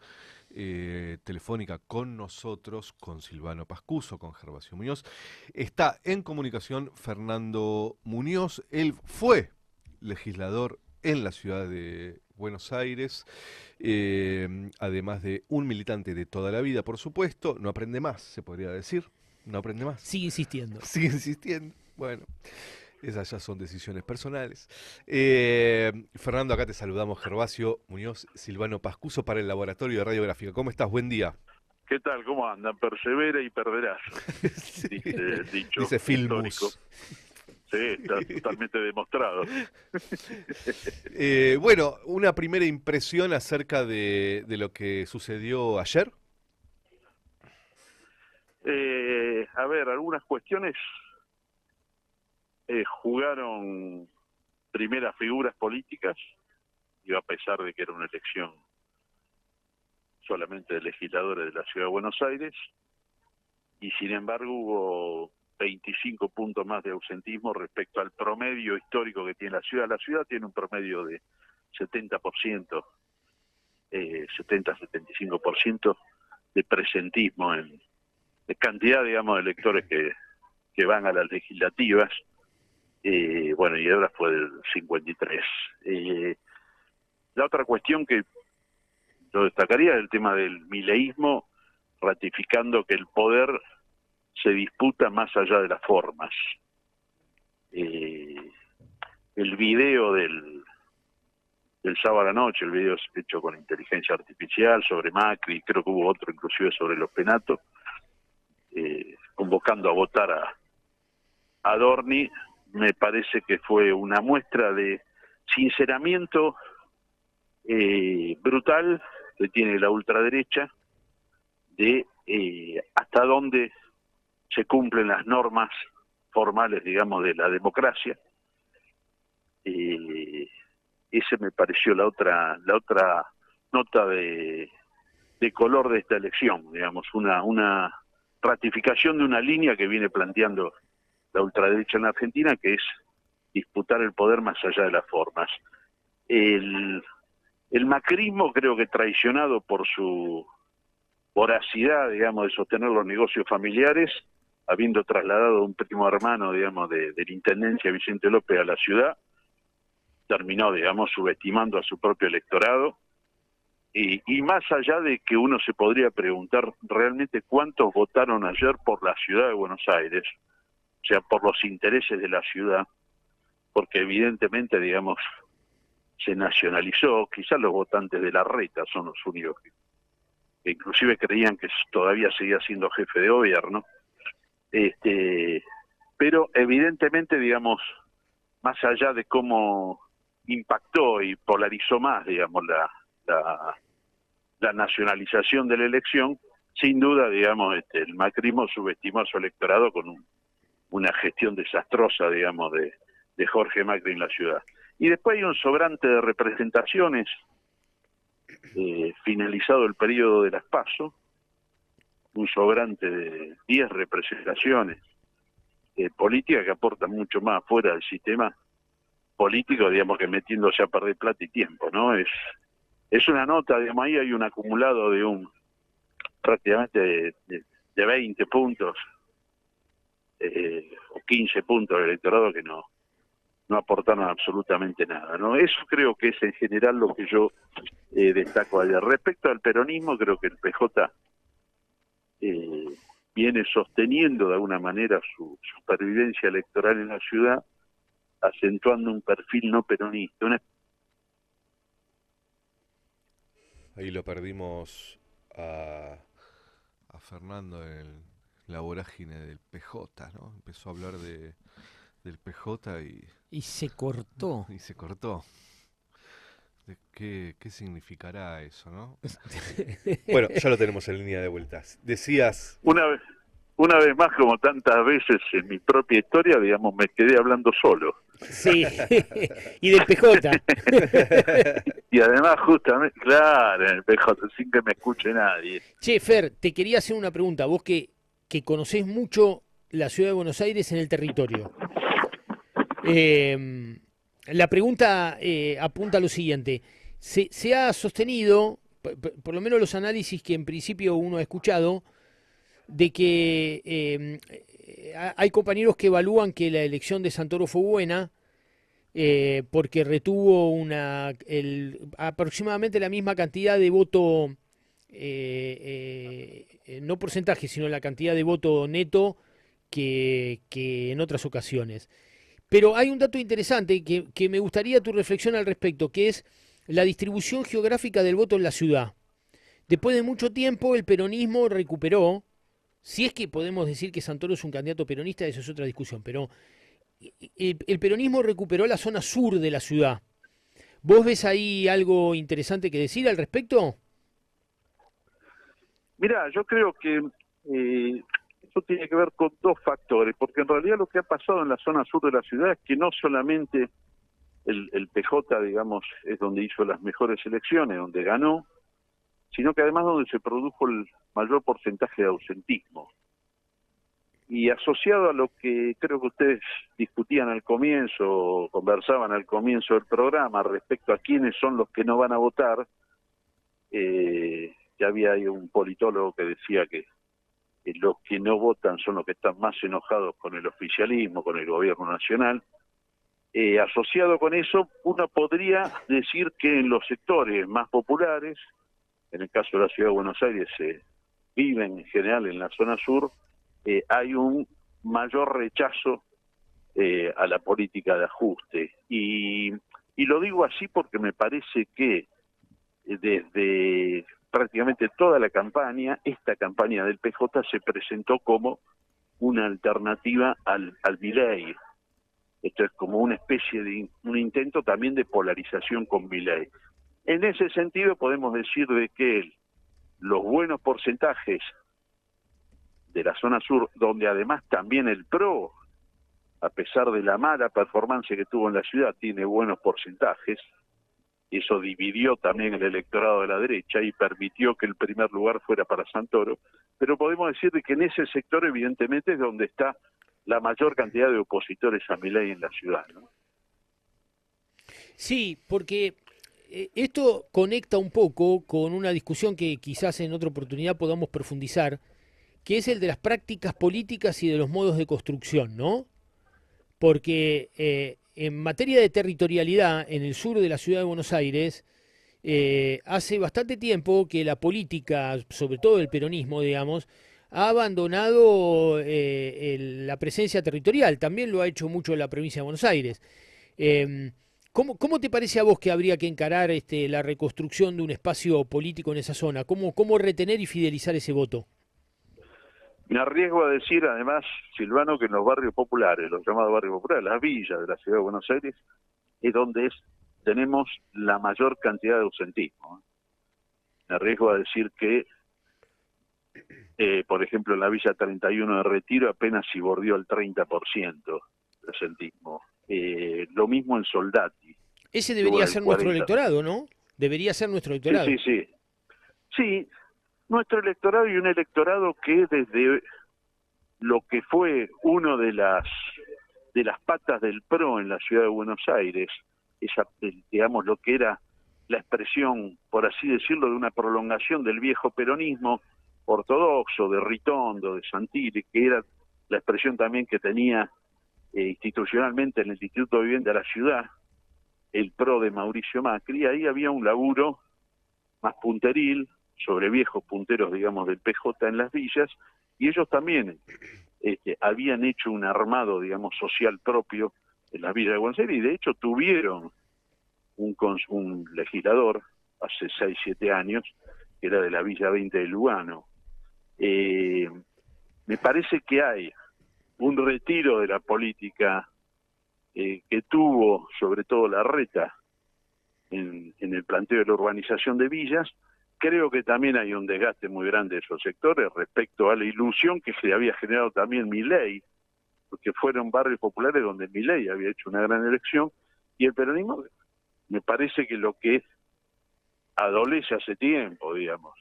telefónica con nosotros, con Silvano Pascuso, con Gervasio Muñoz. Está en comunicación Fernando Muñoz. Él fue legislador en la ciudad de Buenos Aires, además de un militante de toda la vida, por supuesto. No aprende más, se podría decir. No aprende más. Sigue insistiendo. Sigue insistiendo. Bueno, esas ya son decisiones personales. Fernando, acá te saludamos, Gervasio Muñoz, Silvano Pascuso, para el Laboratorio de Radiográfica. ¿Cómo estás? Buen día. ¿Qué tal? ¿Cómo andan? Persevera y perderás. Sí. Dice Filmus. histórico. Sí, está totalmente demostrado. Bueno, una primera impresión acerca de lo que sucedió ayer. A ver, algunas cuestiones jugaron primeras figuras políticas, y a pesar de que era una elección solamente de legisladores de la Ciudad de Buenos Aires, y sin embargo hubo 25 puntos más de ausentismo respecto al promedio histórico que tiene la ciudad. La ciudad tiene un promedio de 70%, 70-75% de presentismo de cantidad, digamos, de electores que van a las legislativas. Bueno, y ahora fue del 53. La otra cuestión que yo destacaría es el tema del mileísmo, ratificando que el poder se disputa más allá de las formas. El video del sábado a la noche, el video es hecho con inteligencia artificial sobre Macri, creo que hubo otro inclusive sobre los penatos, convocando a votar a Dorni. Me parece que fue una muestra de sinceramiento brutal que tiene la ultraderecha, de hasta dónde se cumplen las normas formales, digamos, de la democracia. Ese me pareció la otra nota de color de esta elección, digamos, una ratificación de una línea que viene planteando la ultraderecha en la Argentina, que es disputar el poder más allá de las formas. El macrismo, creo que traicionado por su voracidad, digamos, de sostener los negocios familiares, habiendo trasladado a un primo hermano, digamos, de la Intendencia Vicente López a la ciudad, terminó, digamos, subestimando a su propio electorado. Y más allá de que uno se podría preguntar realmente cuántos votaron ayer por la ciudad de Buenos Aires, o sea, por los intereses de la ciudad, porque evidentemente, digamos, se nacionalizó, quizás los votantes de Larreta son los únicos que inclusive creían que todavía seguía siendo jefe de gobierno, pero evidentemente, digamos, más allá de cómo impactó y polarizó más, digamos, la nacionalización de la elección, sin duda, digamos, el macrismo subestimó a su electorado con una gestión desastrosa, digamos, de Jorge Macri en la ciudad. Y después hay un sobrante de representaciones, finalizado el periodo de las PASO, un sobrante de 10 representaciones políticas que aportan mucho más fuera del sistema político, digamos, que metiéndose a perder plata y tiempo, ¿no? Es una nota, digamos, ahí hay un acumulado de prácticamente de 20 puntos o 15 puntos del electorado que no aportaron absolutamente nada, ¿no? Eso creo que es en general lo que yo destaco ayer. Respecto al peronismo, creo que el PJ viene sosteniendo de alguna manera su supervivencia electoral en la ciudad, acentuando un perfil no peronista. Ahí lo perdimos a Fernando en la vorágine del PJ, ¿no? Empezó a hablar del PJ y se cortó. Y se cortó. ¿Qué significará eso, no? Bueno, ya lo tenemos en línea de vueltas. Decías... Una vez más, como tantas veces en mi propia historia, digamos, me quedé hablando solo. Sí, y del PJ. Y además, justamente, claro, en el PJ, sin que me escuche nadie. Che, Fer, te quería hacer una pregunta. Vos que conocés mucho la ciudad de Buenos Aires en el territorio. La pregunta apunta a lo siguiente. Se ha sostenido, por lo menos los análisis que en principio uno ha escuchado, de que hay compañeros que evalúan que la elección de Santoro fue buena porque retuvo aproximadamente la misma cantidad de voto, no porcentaje, sino la cantidad de voto neto que en otras ocasiones. Pero hay un dato interesante que me gustaría tu reflexión al respecto, que es la distribución geográfica del voto en la ciudad. Después de mucho tiempo el peronismo recuperó, si es que podemos decir que Santoro es un candidato peronista, eso es otra discusión, pero el peronismo recuperó la zona sur de la ciudad. ¿Vos ves ahí algo interesante que decir al respecto? Mirá, yo creo que eso tiene que ver con dos factores, porque en realidad lo que ha pasado en la zona sur de la ciudad es que no solamente el PJ, digamos, es donde hizo las mejores elecciones, donde ganó, sino que además donde se produjo el mayor porcentaje de ausentismo. Y asociado a lo que creo que ustedes discutían al comienzo, conversaban al comienzo del programa respecto a quiénes son los que no van a votar, ya había ahí un politólogo que decía que los que no votan son los que están más enojados con el oficialismo, con el gobierno nacional. Asociado con eso, uno podría decir que en los sectores más populares, en el caso de la ciudad de Buenos Aires, viven en general en la zona sur, hay un mayor rechazo a la política de ajuste. Y lo digo así porque me parece que desde prácticamente toda la campaña, esta campaña del PJ se presentó como una alternativa al Milei. Esto es como una especie de un intento también de polarización con Milei. En ese sentido podemos decir de que los buenos porcentajes de la zona sur, donde además también el PRO, a pesar de la mala performance que tuvo en la ciudad, tiene buenos porcentajes, Eso dividió también el electorado de la derecha y permitió que el primer lugar fuera para Santoro, pero podemos decir de que en ese sector evidentemente es donde está la mayor cantidad de opositores a Milei en la ciudad, ¿no? Sí, porque esto conecta un poco con una discusión que quizás en otra oportunidad podamos profundizar, que es el de las prácticas políticas y de los modos de construcción, ¿no? Porque en materia de territorialidad, en el sur de la ciudad de Buenos Aires, hace bastante tiempo que la política, sobre todo el peronismo, digamos, ha abandonado la presencia territorial. También lo ha hecho mucho la provincia de Buenos Aires. Eh, ¿Cómo te parece a vos que habría que encarar la reconstrucción de un espacio político en esa zona? ¿Cómo retener y fidelizar ese voto? Me arriesgo a decir, además, Silvano, que en los barrios populares, los llamados barrios populares, las villas de la ciudad de Buenos Aires, es donde tenemos la mayor cantidad de ausentismo. Me arriesgo a decir que, por ejemplo, en la Villa 31 de Retiro apenas si bordeó el 30% de ausentismo. Lo mismo en Soldati. Ese debería ser nuestro 40%. electorado, ¿no? Debería ser nuestro electorado. Sí, sí, sí. Sí, nuestro electorado y un electorado que desde lo que fue uno de las patas del PRO en la ciudad de Buenos Aires, digamos lo que era la expresión, por así decirlo, de una prolongación del viejo peronismo ortodoxo, de Ritondo, de Santilli, que era la expresión también que tenía institucionalmente en el Instituto de Vivienda de la ciudad, el PRO de Mauricio Macri. Ahí había un laburo más punteril, sobre viejos punteros, digamos, del PJ en las villas, y ellos también habían hecho un armado, digamos, social propio en las villas de Buenos Aires, y de hecho tuvieron un legislador hace 6, 7 años, que era de la Villa 20 de Lugano. Me parece que hay un retiro de la política que tuvo, sobre todo Larreta, en el planteo de la urbanización de villas. Creo que también hay un desgaste muy grande de esos sectores respecto a la ilusión que se había generado también Milei, porque fueron barrios populares donde Milei había hecho una gran elección, y el peronismo me parece que lo que adolece hace tiempo, digamos,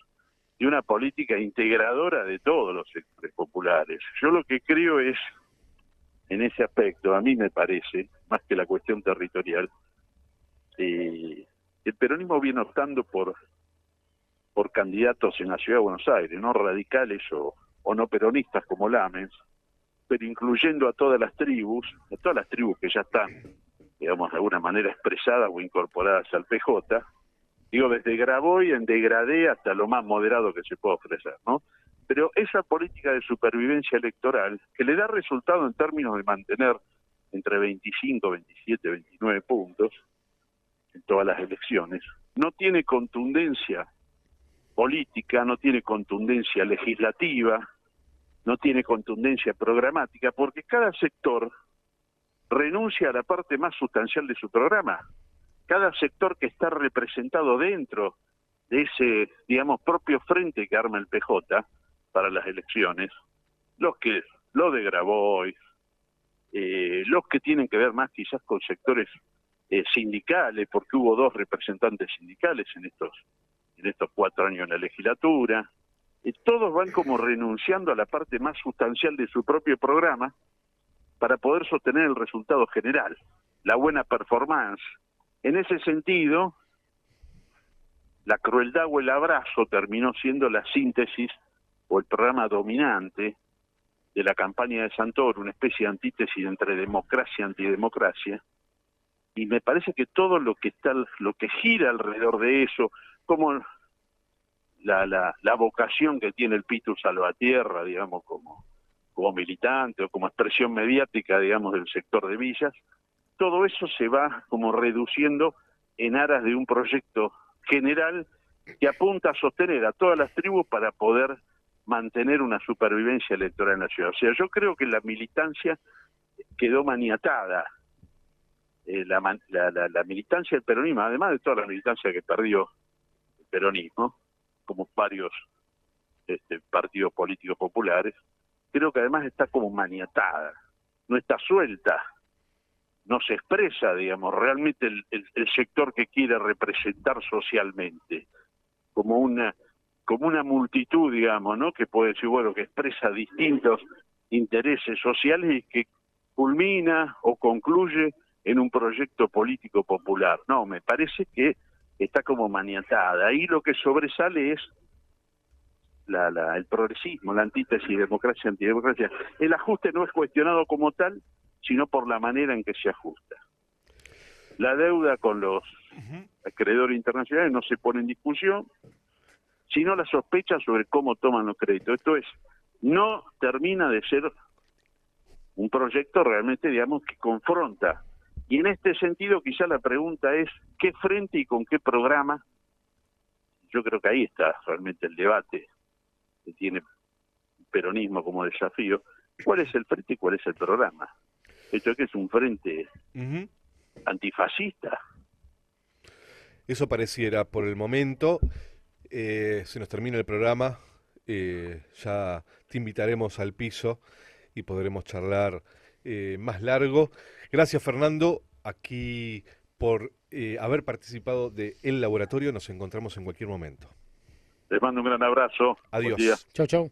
de una política integradora de todos los sectores populares. Yo lo que creo es, en ese aspecto, a mí me parece, más que la cuestión territorial, el peronismo viene optando por candidatos en la ciudad de Buenos Aires, no radicales o no peronistas como Lamens, pero incluyendo a todas las tribus que ya están, digamos, de alguna manera expresadas o incorporadas al PJ, digo, desde Graboy en degradé hasta lo más moderado que se pueda ofrecer, ¿no? Pero esa política de supervivencia electoral, que le da resultado en términos de mantener entre 25, 27, 29 puntos en todas las elecciones, no tiene contundencia política, no tiene contundencia legislativa, no tiene contundencia programática, porque cada sector renuncia a la parte más sustancial de su programa. Cada sector que está representado dentro de ese, digamos, propio frente que arma el PJ para las elecciones, lo de Grabois, los que tienen que ver más quizás con sectores sindicales, porque hubo 2 representantes sindicales en estos 4 años en la legislatura, todos van como renunciando a la parte más sustancial de su propio programa para poder sostener el resultado general, la buena performance. En ese sentido, la crueldad o el abrazo terminó siendo la síntesis o el programa dominante de la campaña de Santoro, una especie de antítesis entre democracia y antidemocracia, y me parece que todo lo que gira alrededor de eso, como la vocación que tiene el Pitu Salvatierra, digamos, como militante o como expresión mediática, digamos, del sector de villas, todo eso se va como reduciendo en aras de un proyecto general que apunta a sostener a todas las tribus para poder mantener una supervivencia electoral en la ciudad. O sea, yo creo que la militancia quedó maniatada. La militancia del peronismo, además de toda la militancia que perdió el peronismo, como varios partidos políticos populares, creo que además está como maniatada, no está suelta no se expresa, digamos, realmente el sector que quiere representar socialmente, como una multitud, digamos, ¿no? Que puede decir, bueno, que expresa distintos intereses sociales y que culmina o concluye en un proyecto político popular. No, me parece que está como maniatada. Ahí lo que sobresale es el progresismo, la antítesis democracia, antidemocracia. El ajuste no es cuestionado como tal, sino por la manera en que se ajusta. La deuda con los acreedores internacionales no se pone en discusión, sino la sospecha sobre cómo toman los créditos. Esto es, no termina de ser un proyecto realmente, digamos, que confronta. Y en este sentido, quizá la pregunta es, ¿qué frente y con qué programa? Yo creo que ahí está realmente el debate que tiene el peronismo como desafío. ¿Cuál es el frente y cuál es el programa? Esto es que es un frente antifascista. Eso pareciera por el momento. Se nos termina el programa. Ya te invitaremos al piso y podremos charlar más largo. Gracias, Fernando, aquí por haber participado de El Laboratorio. Nos encontramos en cualquier momento. Les mando un gran abrazo. Adiós. Buen día. Chau, chau.